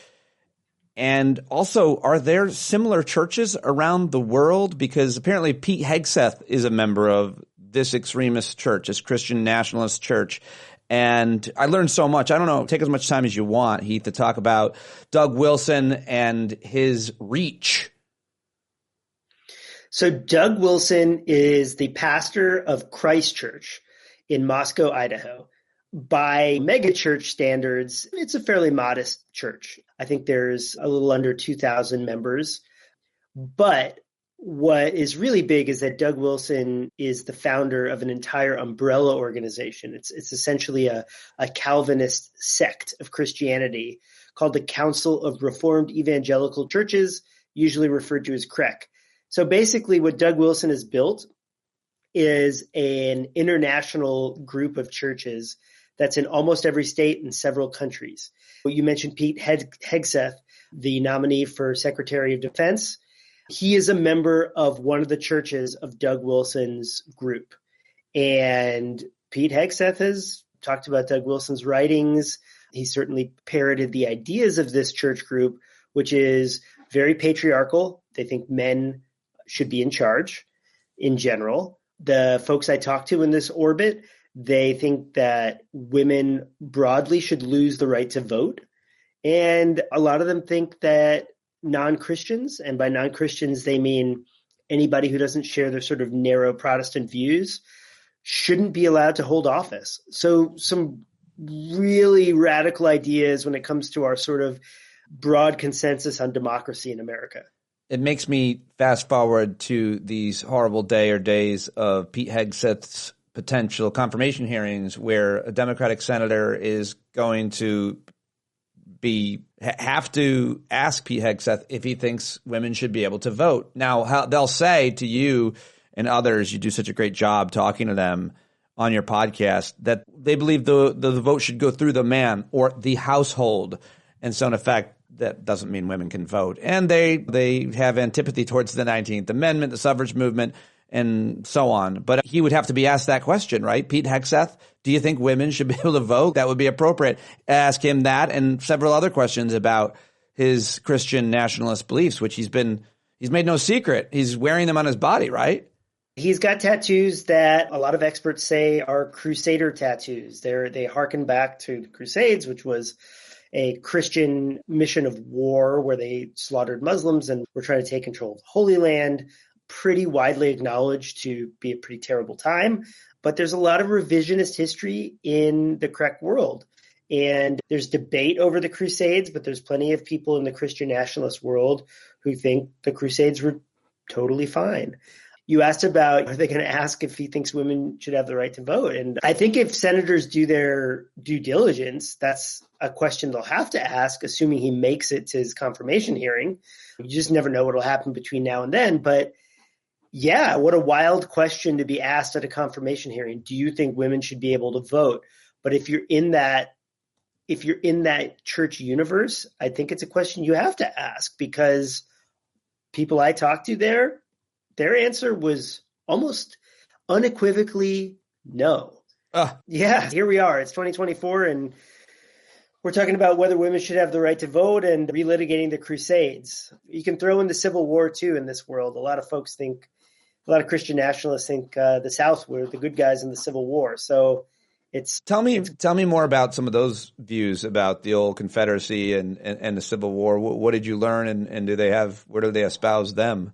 And also, are there similar churches around the world? Because apparently Pete Hegseth is a member of this extremist church, this Christian nationalist church. And I learned so much. I don't know, take as much time as you want, Heath, to talk about Doug Wilson and his reach. So Doug Wilson is the pastor of Christ Church in Moscow, Idaho. by megachurch standards, it's a fairly modest church. I think there's a little under 2,000 members. But what is really big is that Doug Wilson is the founder of an entire umbrella organization. It's essentially a Calvinist sect of Christianity called the Council of Reformed Evangelical Churches, usually referred to as CREC. So basically what Doug Wilson has built is an international group of churches that's in almost every state and several countries. You mentioned Pete Hegseth, the nominee for Secretary of Defense. He is a member of one of the churches of Doug Wilson's group. And Pete Hegseth has talked about Doug Wilson's writings. He certainly parroted the ideas of this church group, which is very patriarchal. They think men should be in charge in general. The folks I talked to in this orbit, they think that women broadly should lose the right to vote. And a lot of them think that non-Christians, and by non-Christians they mean anybody who doesn't share their sort of narrow Protestant views, shouldn't be allowed to hold office. So some really radical ideas when it comes to our sort of broad consensus on democracy in America. It makes me fast forward to these horrible days of Pete Hegseth's potential confirmation hearings where a Democratic senator is going to have to ask Pete Hegseth if he thinks women should be able to vote. Now, they'll say to you and others, you do such a great job talking to them on your podcast, that they believe the vote should go through the man or the household. And so in effect, that doesn't mean women can vote. And they have antipathy towards the 19th Amendment, the suffrage movement, and so on. But he would have to be asked that question, right? Pete Hegseth, do you think women should be able to vote? That would be appropriate. Ask him that and several other questions about his Christian nationalist beliefs, which he's made no secret. He's wearing them on his body, right? He's got tattoos that a lot of experts say are Crusader tattoos. They harken back to the Crusades, which was a Christian mission of war where they slaughtered Muslims and were trying to take control of the Holy Land. Pretty widely acknowledged to be a pretty terrible time. But there's a lot of revisionist history in the CREC world. And there's debate over the Crusades, but there's plenty of people in the Christian nationalist world who think the Crusades were totally fine. You asked about, are they going to ask if he thinks women should have the right to vote? And I think if senators do their due diligence, that's a question they'll have to ask, assuming he makes it to his confirmation hearing. You just never know what will happen between now and then. But yeah, what a wild question to be asked at a confirmation hearing. Do you think women should be able to vote? But if you're in that church universe, I think it's a question you have to ask, because people I talked to there, their answer was almost unequivocally no. Yeah, here we are. It's 2024, and we're talking about whether women should have the right to vote and relitigating the Crusades. You can throw in the Civil War, too, in this world. A lot of Christian nationalists think the South were the good guys in the Civil War. So Tell me more about some of those views about the old Confederacy and the Civil War. What did you learn, and where do they espouse them?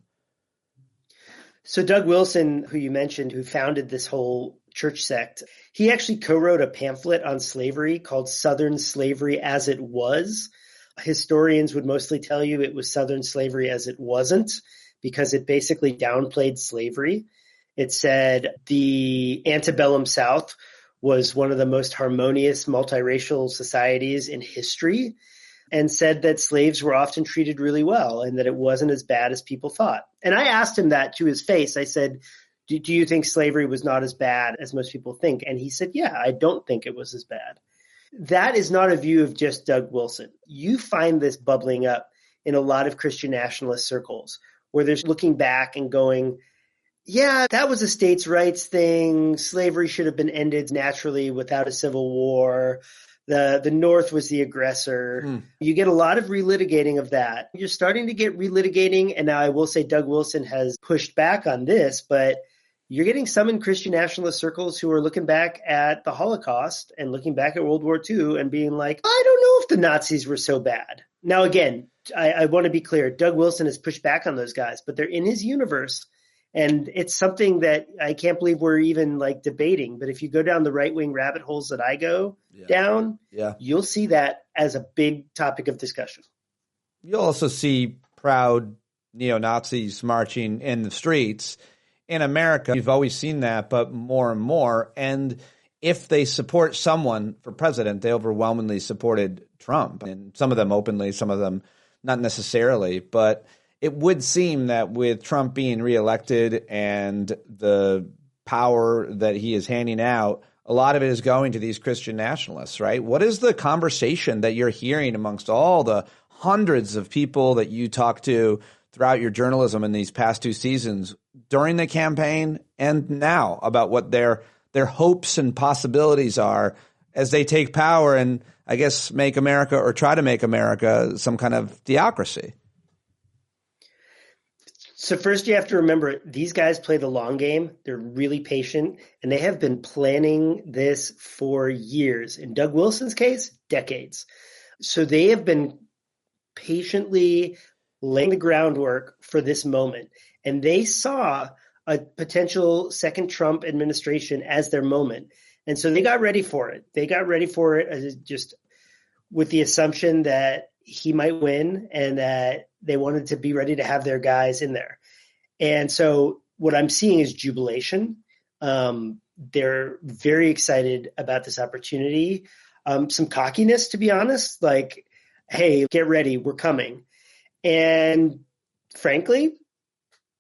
So Doug Wilson, who you mentioned, who founded this whole church sect, he actually co-wrote a pamphlet on slavery called Southern Slavery as It Was. Historians would mostly tell you it was Southern slavery as it wasn't, because it basically downplayed slavery. It said the antebellum South was one of the most harmonious multiracial societies in history, and said that slaves were often treated really well and that it wasn't as bad as people thought. And I asked him that to his face. I said, do you think slavery was not as bad as most people think? And he said, yeah, I don't think it was as bad. That is not a view of just Doug Wilson. You find this bubbling up in a lot of Christian nationalist circles, where there's looking back and going, yeah, that was a states' rights thing. Slavery should have been ended naturally without a civil war. The North was the aggressor. You get a lot of relitigating of that. You're starting to get relitigating, and now I will say Doug Wilson has pushed back on this, but you're getting some in Christian nationalist circles who are looking back at the Holocaust and looking back at World War II and being like, I don't know if the Nazis were so bad. Now, again, I want to be clear. Doug Wilson has pushed back on those guys, but they're in his universe, And it's something that I can't believe we're even like debating. But if you go down the right-wing rabbit holes that I go down, you'll see that as a big topic of discussion. You'll also see proud neo-Nazis marching in the streets. In America, you've always seen that, but more and more. And if they support someone for president, they overwhelmingly supported Trump. And some of them openly, some of them not necessarily. But it would seem that with Trump being reelected and the power that he is handing out, a lot of it is going to these Christian nationalists, right? What is the conversation that you're hearing amongst all the hundreds of people that you talk to throughout your journalism in these past 2 seasons during the campaign and now about what their hopes and possibilities are as they take power and, I guess, make America or try to make America some kind of theocracy? So first you have to remember, these guys play the long game. They're really patient, and they have been planning this for years. In Doug Wilson's case, decades. So they have been patiently laying the groundwork for this moment. And they saw a potential second Trump administration as their moment. And so they got ready for it. They got ready for it as just with the assumption that he might win and that they wanted to be ready to have their guys in there. And so what I'm seeing is jubilation. They're very excited about this opportunity. Some cockiness, to be honest, like, hey, get ready, we're coming. And frankly,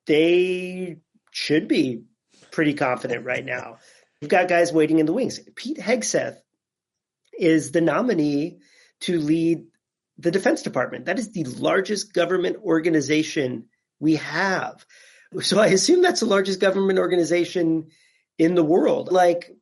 they should be pretty confident right now. We've got guys waiting in the wings. Pete Hegseth is the nominee to lead the Defense Department. That is the largest government organization we have. So I assume that's the largest government organization in the world. Like,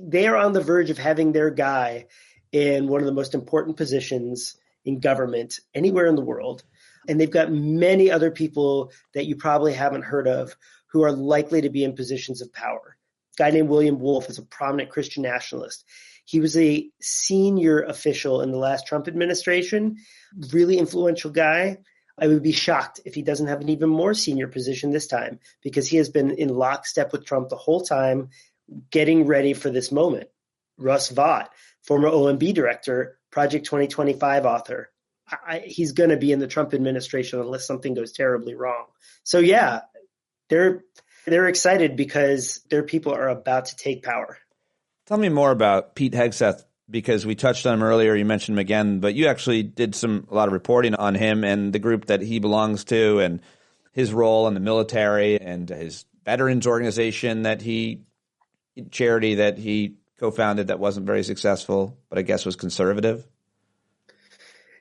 they are on the verge of having their guy in one of the most important positions in government anywhere in the world. And they've got many other people that you probably haven't heard of who are likely to be in positions of power. A guy named William Wolf is a prominent Christian nationalist. He was a senior official in the last Trump administration, really influential guy. I would be shocked if he doesn't have an even more senior position this time, because he has been in lockstep with Trump the whole time, getting ready for this moment. Russ Vought, former OMB director, Project 2025 author. He's going to be in the Trump administration unless something goes terribly wrong. So yeah, they're excited because their people are about to take power. Tell me more about Pete Hegseth, because we touched on him earlier. You mentioned him again, but you actually did a lot of reporting on him and the group that he belongs to and his role in the military and his veterans organization charity that he co-founded that wasn't very successful, but I guess was conservative.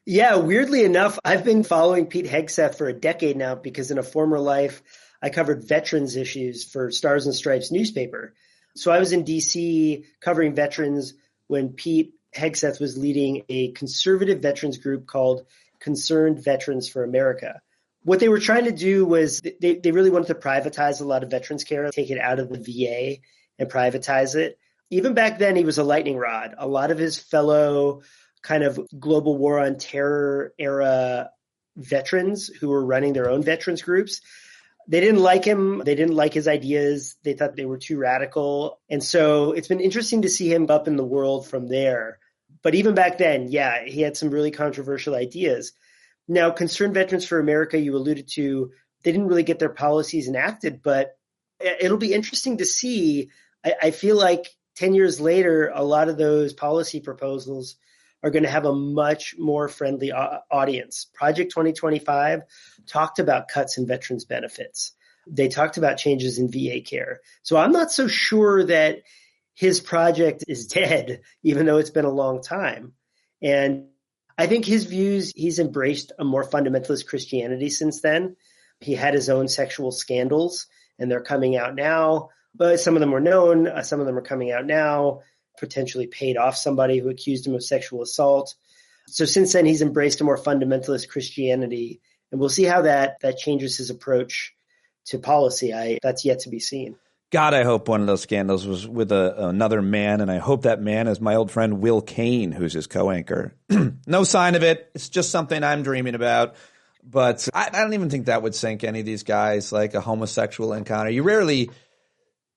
Yeah, weirdly enough, I've been following Pete Hegseth for a decade now because in a former life, I covered veterans issues for Stars and Stripes newspaper. So I was in D.C. covering veterans when Pete Hegseth was leading a conservative veterans group called Concerned Veterans for America. What they were trying to do was they really wanted to privatize a lot of veterans care, take it out of the VA and privatize it. Even back then, he was a lightning rod. A lot of his fellow kind of global war on terror era veterans who were running their own veterans groups, they didn't like him. They didn't like his ideas. They thought they were too radical. And so it's been interesting to see him up in the world from there. But even back then, yeah, he had some really controversial ideas. Now, Concerned Veterans for America, you alluded to, they didn't really get their policies enacted, but it'll be interesting to see. I feel like 10 years later, a lot of those policy proposals are going to have a much more friendly audience. Project 2025 talked about cuts in veterans benefits. They talked about changes in VA care. So I'm not so sure that his project is dead, even though it's been a long time. And I think his views, he's embraced a more fundamentalist Christianity since then. He had his own sexual scandals, and they're coming out now. But some of them were known. Some of them are coming out now. Potentially paid off somebody who accused him of sexual assault. So since then, he's embraced a more fundamentalist Christianity, and we'll see how that changes his approach to policy. That's yet to be seen. God, I hope one of those scandals was with another man, and I hope that man is my old friend Will Cain, who's his co-anchor. No sign of it. It's just something I'm dreaming about. But I don't even think that would sink any of these guys, like a homosexual encounter. You rarely,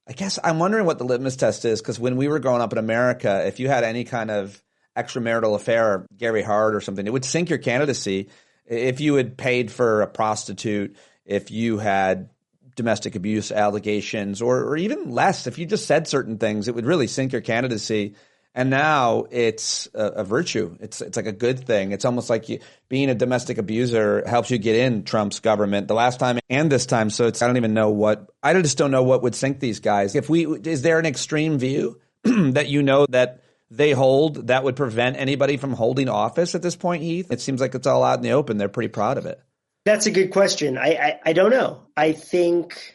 I guess I'm wondering what the litmus test is, because when we were growing up in America, if you had any kind of extramarital affair, Gary Hart or something, it would sink your candidacy. If you had paid for a prostitute, if you had domestic abuse allegations, or even less, if you just said certain things, it would really sink your candidacy. And now it's a virtue. It's like a good thing. It's almost like being a domestic abuser helps you get in Trump's government the last time and this time. So I just don't know what would sink these guys. Is there an extreme view that that they hold that would prevent anybody from holding office at this point, Heath? It seems like it's all out in the open. They're pretty proud of it. That's a good question. I don't know. I think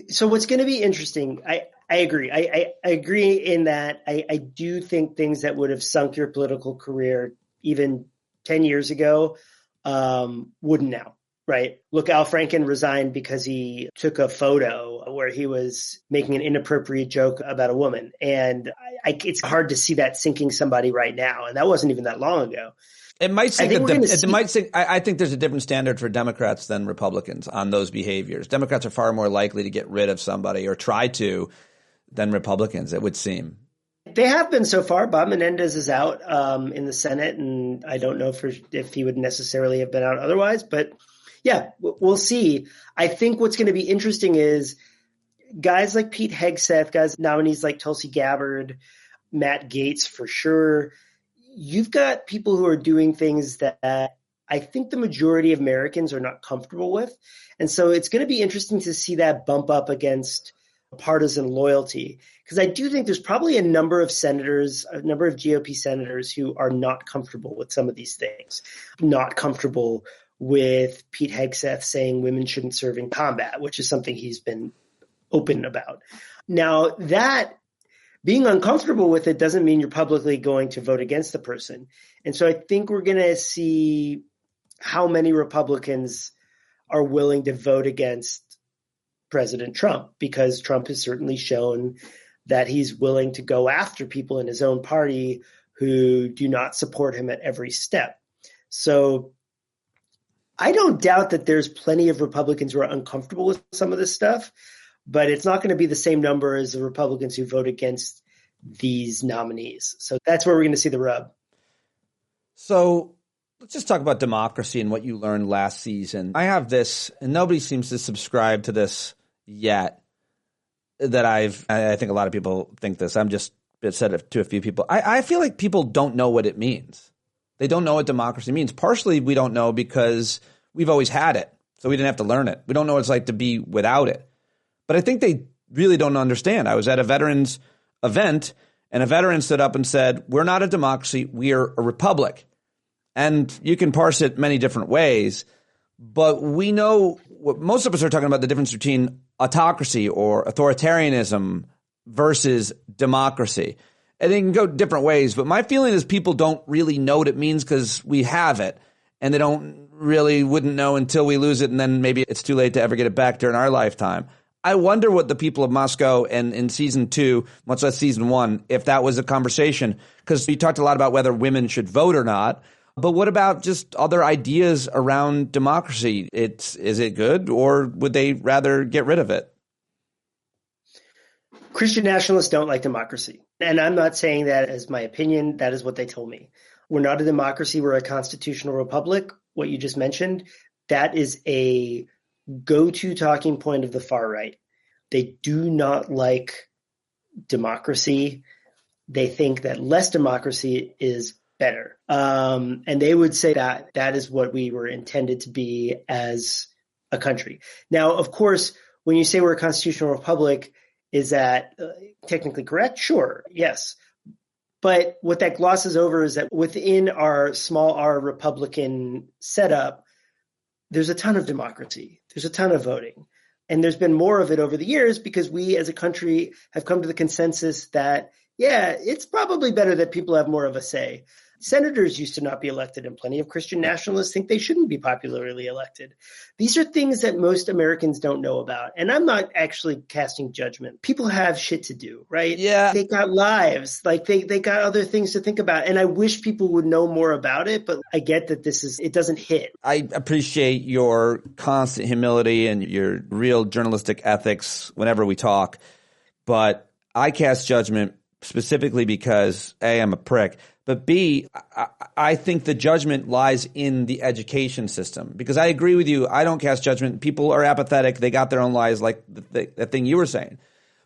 so. What's going to be interesting, I agree. I agree in that I do think things that would have sunk your political career even 10 years ago wouldn't now, right? Look, Al Franken resigned because he took a photo where he was making an inappropriate joke about a woman. And it's hard to see that sinking somebody right now. And that wasn't even that long ago. It might sink. I think there's a different standard for Democrats than Republicans on those behaviors. Democrats are far more likely to get rid of somebody or try to than Republicans, it would seem. They have been so far. Bob Menendez is out in the Senate, and I don't know if he would necessarily have been out otherwise. But yeah, we'll see. I think what's going to be interesting is guys like Pete Hegseth, nominees like Tulsi Gabbard, Matt Gaetz for sure. You've got people who are doing things that I think the majority of Americans are not comfortable with. And so it's going to be interesting to see that bump up against partisan loyalty, because I do think there's probably a number of GOP senators who are not comfortable with some of these things, not comfortable with Pete Hegseth saying women shouldn't serve in combat, which is something he's been open about. Now, that being uncomfortable with it doesn't mean you're publicly going to vote against the person. And so I think we're going to see how many Republicans are willing to vote against President Trump, because Trump has certainly shown that he's willing to go after people in his own party who do not support him at every step. So I don't doubt that there's plenty of Republicans who are uncomfortable with some of this stuff, but it's not going to be the same number as the Republicans who vote against these nominees. So that's where we're going to see the rub. So let's just talk about democracy and what you learned last season. I have this, and nobody seems to subscribe to this yet, that I think a lot of people think this. I'm just said it to a few people. I feel like people don't know what it means. They don't know what democracy means. Partially, we don't know because we've always had it, so we didn't have to learn it. We don't know what it's like to be without it. But I think they really don't understand. I was at a veterans event, and a veteran stood up and said, "We're not a democracy, we are a republic." And you can parse it many different ways, but we know what most of us are talking about, the difference between autocracy or authoritarianism versus democracy. And it can go different ways, but my feeling is people don't really know what it means because we have it, and they wouldn't know until we lose it, and then maybe it's too late to ever get it back during our lifetime. I wonder what the people of Moscow and in season 2, much less season 1, if that was a conversation, because we talked a lot about whether women should vote or not. But what about just other ideas around democracy? Is it good, or would they rather get rid of it? Christian nationalists don't like democracy. And I'm not saying that as my opinion. That is what they told me. We're not a democracy. We're a constitutional republic. What you just mentioned, that is a go-to talking point of the far right. They do not like democracy. They think that less democracy is better. And they would say that that is what we were intended to be as a country. Now, of course, when you say we're a constitutional republic, is that technically correct? Sure. Yes. But what that glosses over is that within our small r Republican setup, there's a ton of democracy. There's a ton of voting. And there's been more of it over the years because we as a country have come to the consensus that, yeah, it's probably better that people have more of a say. Senators used to not be elected, and plenty of Christian nationalists think they shouldn't be popularly elected. These are things that most Americans don't know about. And I'm not actually casting judgment. People have shit to do, right? Yeah. They got lives. Like they got other things to think about. And I wish people would know more about it, but I get that it doesn't hit. I appreciate your constant humility and your real journalistic ethics whenever we talk. But I cast judgment specifically because A, I'm a prick, but B, I think the judgment lies in the education system. Because I agree with you, I don't cast judgment. People are apathetic. They got their own lives, like the thing you were saying.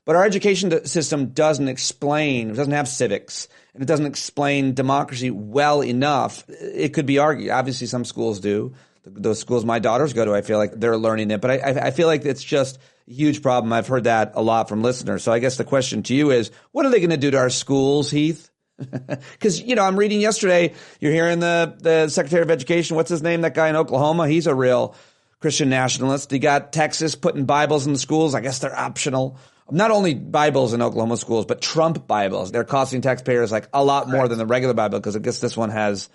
But our education system doesn't have civics, and it doesn't explain democracy well enough. It could be argued. Obviously, some schools do. Those schools my daughters go to, I feel like they're learning it. But I feel like it's just a huge problem. I've heard that a lot from listeners. So I guess the question to you is, what are they going to do to our schools, Heath? Because, I'm reading yesterday, you're hearing the Secretary of Education, what's his name, that guy in Oklahoma? He's a real Christian nationalist. You got Texas putting Bibles in the schools. I guess they're optional. Not only Bibles in Oklahoma schools, but Trump Bibles. They're costing taxpayers like a lot more than the regular Bible, because I guess this one has,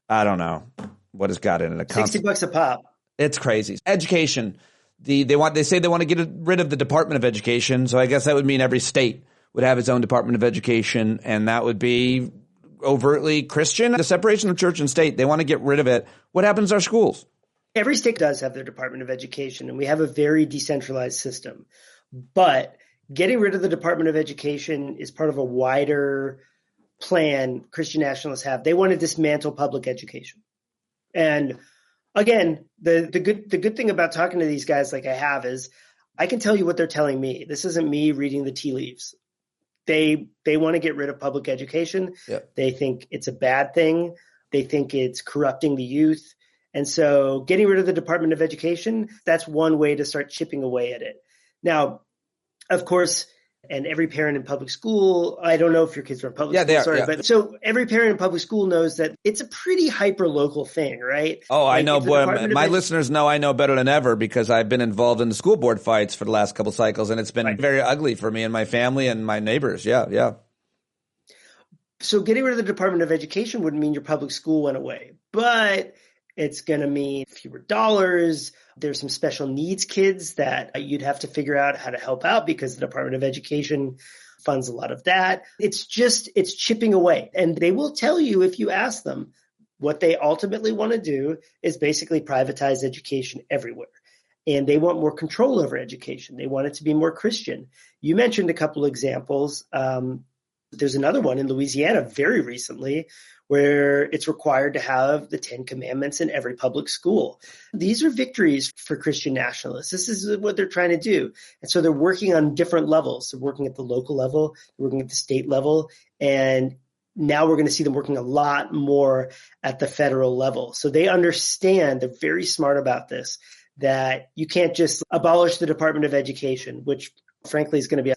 I don't know what it's got in it. $60 a pop. It's crazy. Education. They say they want to get rid of the Department of Education. So I guess that would mean every state would have its own Department of Education, and that would be overtly Christian. The separation of church and state, they want to get rid of it. What happens to our schools? Every state does have their Department of Education, and we have a very decentralized system. But getting rid of the Department of Education is part of a wider plan Christian nationalists have. They want to dismantle public education. And again, the good thing about talking to these guys like I have is I can tell you what they're telling me. This isn't me reading the tea leaves. They want to get rid of public education. Yep. They think it's a bad thing. They think it's corrupting the youth. And so getting rid of the Department of Education, that's one way to start chipping away at it. Now, of course, and every parent in public school, I don't know if your kids are in public school, but so every parent in public school knows that it's a pretty hyper-local thing, right? Oh, like I know. Boy, my listeners know I know better than ever because I've been involved in the school board fights for the last couple cycles, and it's been very ugly for me and my family and my neighbors. Yeah. So getting rid of the Department of Education would mean your public school went away, but it's going to mean fewer dollars. There's some special needs kids that you'd have to figure out how to help out because the Department of Education funds a lot of that. It's chipping away. And they will tell you if you ask them what they ultimately want to do is basically privatize education everywhere. And they want more control over education. They want it to be more Christian. You mentioned a couple examples. There's another one in Louisiana very recently where it's required to have the 10 Commandments in every public school. These are victories for Christian nationalists. This is what they're trying to do. And so they're working on different levels. They're working at the local level, they're working at the state level, and now we're going to see them working a lot more at the federal level. So they understand, they're very smart about this, that you can't just abolish the Department of Education, which frankly is going to be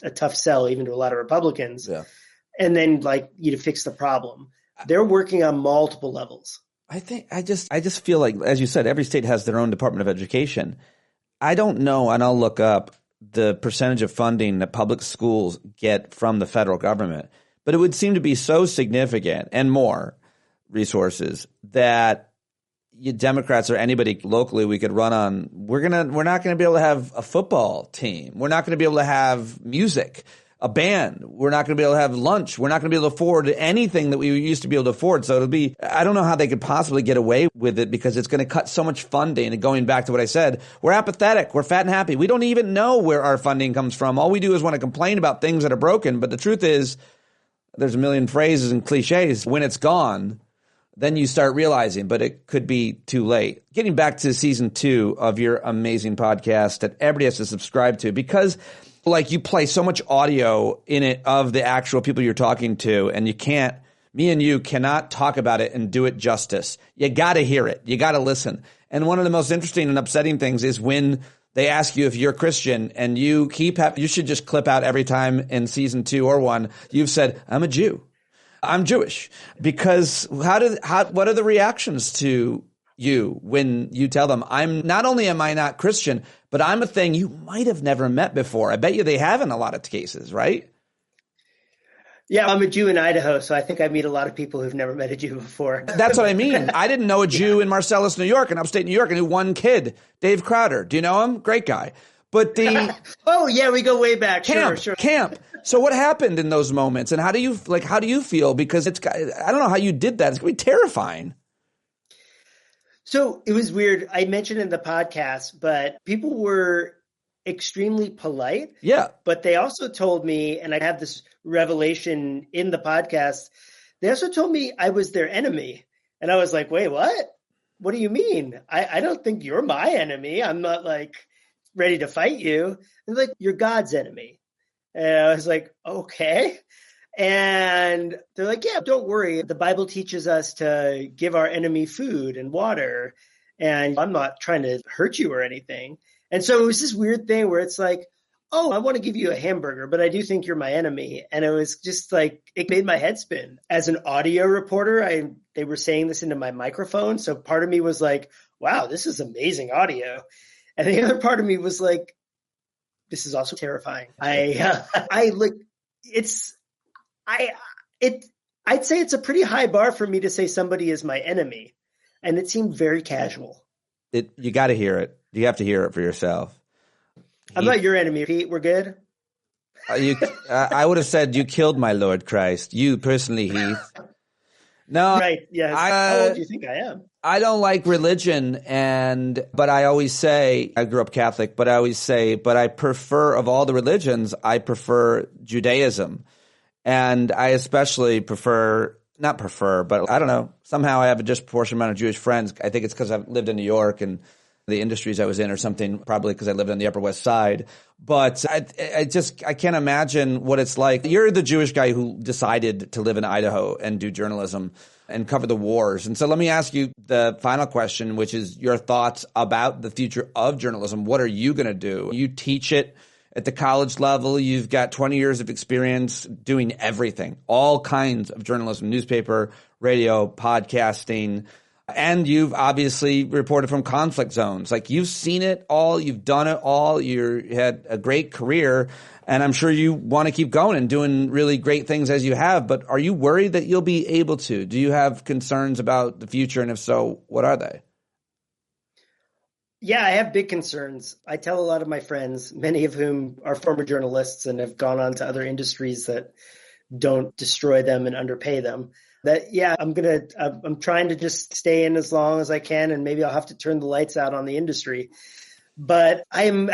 a tough sell even to a lot of Republicans. Yeah. And then to fix the problem. They're working on multiple levels. I just feel like, as you said, every state has their own Department of Education. I don't know, and I'll look up the percentage of funding that public schools get from the federal government, but it would seem to be so significant and more resources that you Democrats or anybody locally we could run on. We're not going to be able to have a football team. We're not going to be able to have music. A band. We're not going to be able to have lunch. We're not going to be able to afford anything that we used to be able to afford. So it'll be, I don't know how they could possibly get away with it because it's going to cut so much funding. And going back to what I said, we're apathetic. We're fat and happy. We don't even know where our funding comes from. All we do is want to complain about things that are broken. But the truth is, there's a million phrases and cliches. When it's gone, then you start realizing, but it could be too late. Getting back to season 2 of your amazing podcast that everybody has to subscribe to, because you play so much audio in it of the actual people you're talking to, and me and you cannot talk about it and do it justice. You got to hear it. You got to listen. And one of the most interesting and upsetting things is when they ask you if you're Christian and you should just clip out every time in season 2 or 1, you've said, I'm a Jew. I'm Jewish. Because what are the reactions to you when you tell them, not only am I not Christian, but I'm a thing you might have never met before? I bet you they have in a lot of cases, right? Yeah, I'm a Jew in Idaho, so I think I meet a lot of people who've never met a Jew before. That's what I mean. I didn't know a Jew in Marcellus, New York, in upstate New York. I knew one kid, Dave Crowder. Do you know him? Great guy. But the oh yeah, we go way back. Camp. So what happened in those moments, and how do you feel? Because I don't know how you did that. It's gonna be terrifying. So it was weird. I mentioned in the podcast, but people were extremely polite. Yeah. But they also told me, and I have this revelation in the podcast, they also told me I was their enemy. And I was like, wait, what? What do you mean? I don't think you're my enemy. I'm not like ready to fight you. And like, you're God's enemy. And I was like, okay. And they're like, yeah, don't worry. The Bible teaches us to give our enemy food and water. And I'm not trying to hurt you or anything. And so it was this weird thing where it's like, oh, I want to give you a hamburger, but I do think you're my enemy. And it was just like, it made my head spin. As an audio reporter, they were saying this into my microphone. So part of me was like, wow, this is amazing audio. And the other part of me was like, this is also terrifying. I'd say it's a pretty high bar for me to say somebody is my enemy. And it seemed very casual. You got to hear it. You have to hear it for yourself. I'm not your enemy, Pete. We're good. I would have said you killed my Lord Christ. You personally, Heath. No, right? Yes. How old do you think I am? I don't like religion, but I always say I grew up Catholic. But I always say, but I prefer of all the religions, I prefer Judaism, and I especially not prefer, but I don't know. Somehow I have a disproportionate amount of Jewish friends. I think it's because I've lived in New York and the industries I was in or something, probably because I lived on the Upper West Side. But I can't imagine what it's like. You're the Jewish guy who decided to live in Idaho and do journalism and cover the wars. And so let me ask you the final question, which is your thoughts about the future of journalism. What are you going to do? You teach it at the college level. You've got 20 years of experience doing everything, all kinds of journalism, newspaper, radio, podcasting. And you've obviously reported from conflict zones. Like, you've seen it all. You've done it all. You had a great career. And I'm sure you want to keep going and doing really great things as you have. But are you worried that you'll be able to? Do you have concerns about the future? And if so, what are they? Yeah, I have big concerns. I tell a lot of my friends, many of whom are former journalists and have gone on to other industries that don't destroy them and underpay them, that, yeah, I'm trying to just stay in as long as I can, and maybe I'll have to turn the lights out on the industry. But I'm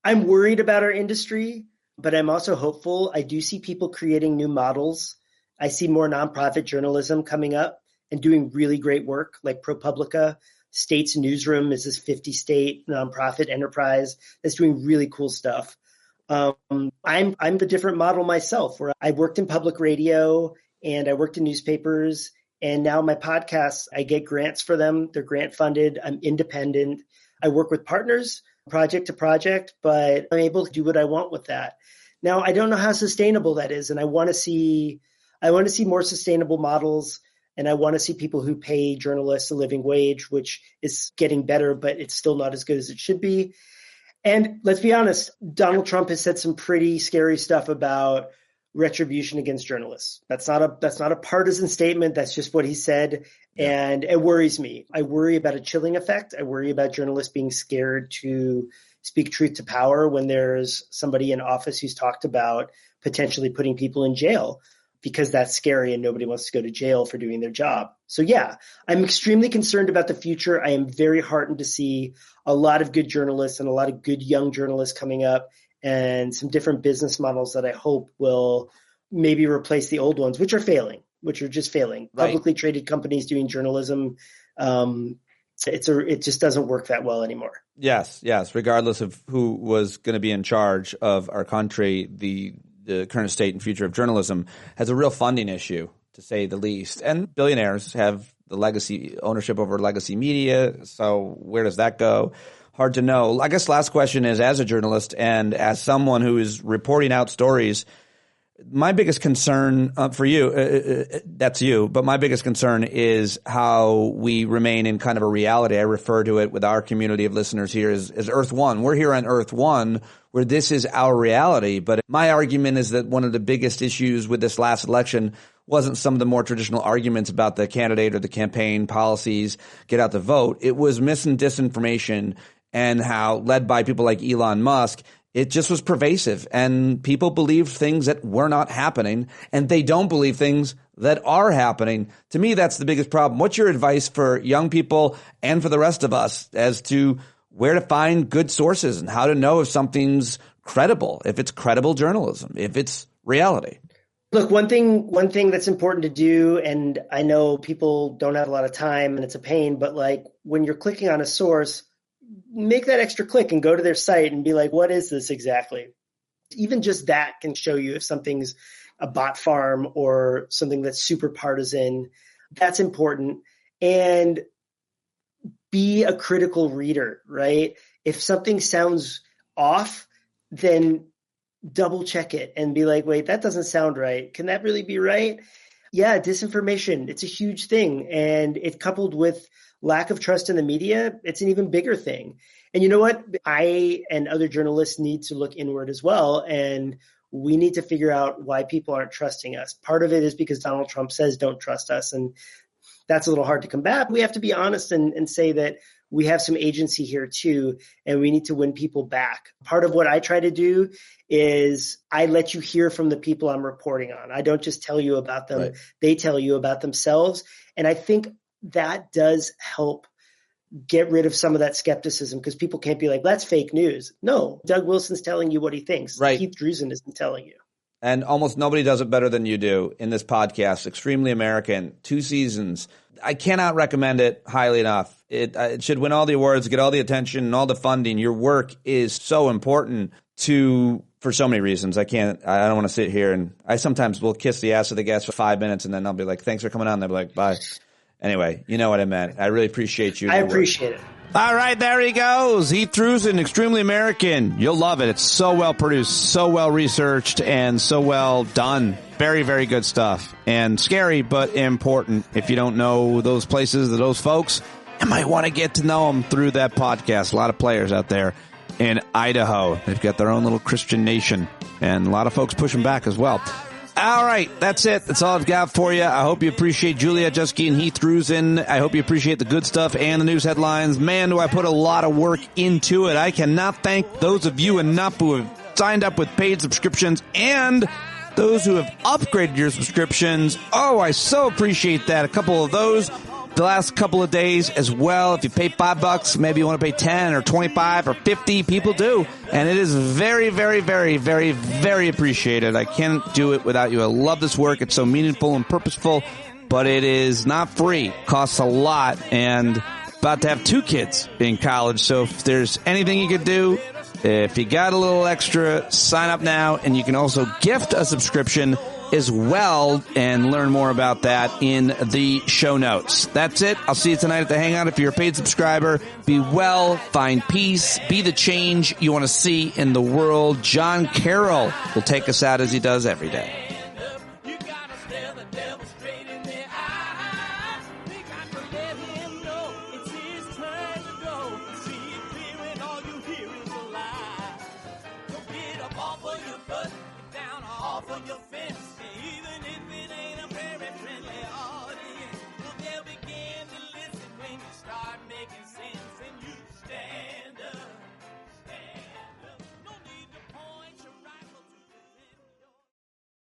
worried about our industry, but I'm also hopeful. I do see people creating new models. I see more nonprofit journalism coming up and doing really great work, like ProPublica. States Newsroom is this 50-state nonprofit enterprise that's doing really cool stuff. I'm the different model myself, where I worked in public radio and I worked in newspapers, and now my podcasts, I get grants for them. They're grant funded. I'm independent. I work with partners project to project, but I'm able to do what I want with that. Now, I don't know how sustainable that is, and I want to see more sustainable models, and I want to see people who pay journalists a living wage, which is getting better, but it's still not as good as it should be. And let's be honest, Donald Trump has said some pretty scary stuff about retribution against journalists. That's not a partisan statement. That's just what he said. Yeah. And it worries me. I worry about a chilling effect. I worry about journalists being scared to speak truth to power when there's somebody in office who's talked about potentially putting people in jail, because that's scary and nobody wants to go to jail for doing their job. So yeah, I'm extremely concerned about the future. I am very heartened to see a lot of good journalists and a lot of good young journalists coming up, and some different business models that I hope will maybe replace the old ones, which are just failing. Right. Publicly traded companies doing journalism, it just doesn't work that well anymore. Yes. Regardless of who was going to be in charge of our country, the current state and future of journalism has a real funding issue, to say the least. And billionaires have the legacy ownership over legacy media. So where does that go? Hard to know. I guess last question is, as a journalist and as someone who is reporting out stories, my biggest concern for you, that's you, but my biggest concern is how we remain in kind of a reality. I refer to it with our community of listeners here as Earth One. We're here on Earth One, where this is our reality. But my argument is that one of the biggest issues with this last election wasn't some of the more traditional arguments about the candidate or the campaign policies, get out the vote. It was mis and disinformation, and how, led by people like Elon Musk, it just was pervasive, and people believed things that were not happening, and they don't believe things that are happening. To me, that's the biggest problem. What's your advice for young people and for the rest of us as to where to find good sources and how to know if something's credible, if it's credible journalism, if it's reality? Look, one thing that's important to do, and I know people don't have a lot of time and it's a pain, but like when you're clicking on a source, make that extra click and go to their site and be like, what is this exactly? Even just that can show you if something's a bot farm or something that's super partisan. That's important. And be a critical reader, right? If something sounds off, then double check it and be like, wait, that doesn't sound right. Can that really be right? Yeah, disinformation, it's a huge thing. And it coupled with lack of trust in the media, it's an even bigger thing. And you know what? I and other journalists need to look inward as well. And we need to figure out why people aren't trusting us. Part of it is because Donald Trump says don't trust us. And that's a little hard to combat. We have to be honest and say that we have some agency here too, and we need to win people back. Part of what I try to do is I let you hear from the people I'm reporting on. I don't just tell you about them. Right. They tell you about themselves. And I think that does help get rid of some of that skepticism, because people can't be like, that's fake news. No, Doug Wilson's telling you what he thinks. Right. Heath Druzin isn't telling you. And almost nobody does it better than you do in this podcast. Extremely American, 2 seasons. I cannot recommend it highly enough. It should win all the awards, get all the attention and all the funding. Your work is so important for so many reasons. I don't want to sit here and I sometimes will kiss the ass of the guest for 5 minutes and then I'll be like, thanks for coming on. They'll be like, bye. Anyway, you know what I meant. I really appreciate you. I appreciate it. All right, there he goes. Heath Druzin, Extremely American. You'll love it. It's so well produced, so well researched, and so well done. Very, very good stuff. And scary, but important. If you don't know those places, those folks, you might want to get to know them through that podcast. A lot of players out there in Idaho. They've got their own little Christian nation, and a lot of folks pushing back as well. All right, that's it. That's all I've got for you. I hope you appreciate Juliet Jeske and Heath Druzin. I hope you appreciate the good stuff and the news headlines. Man, do I put a lot of work into it. I cannot thank those of you enough who have signed up with paid subscriptions and those who have upgraded your subscriptions. Oh, I so appreciate that. A couple of those the last couple of days as well. If you pay $5, maybe you want to pay 10 or 25 or 50. People do. And it is very, very, very, very, very appreciated. I can't do it without you. I love this work. It's so meaningful and purposeful, but it is not free. It costs a lot, and about to have 2 kids in college. So if there's anything you could do, if you got a little extra, sign up now, and you can also gift a subscription as well, and learn more about that in the show notes. That's it. I'll see you tonight at the Hangout. If you're a paid subscriber, be well, find peace, be the change you want to see in the world. John Carroll will take us out as he does every day. Begin to listen when you start making sense.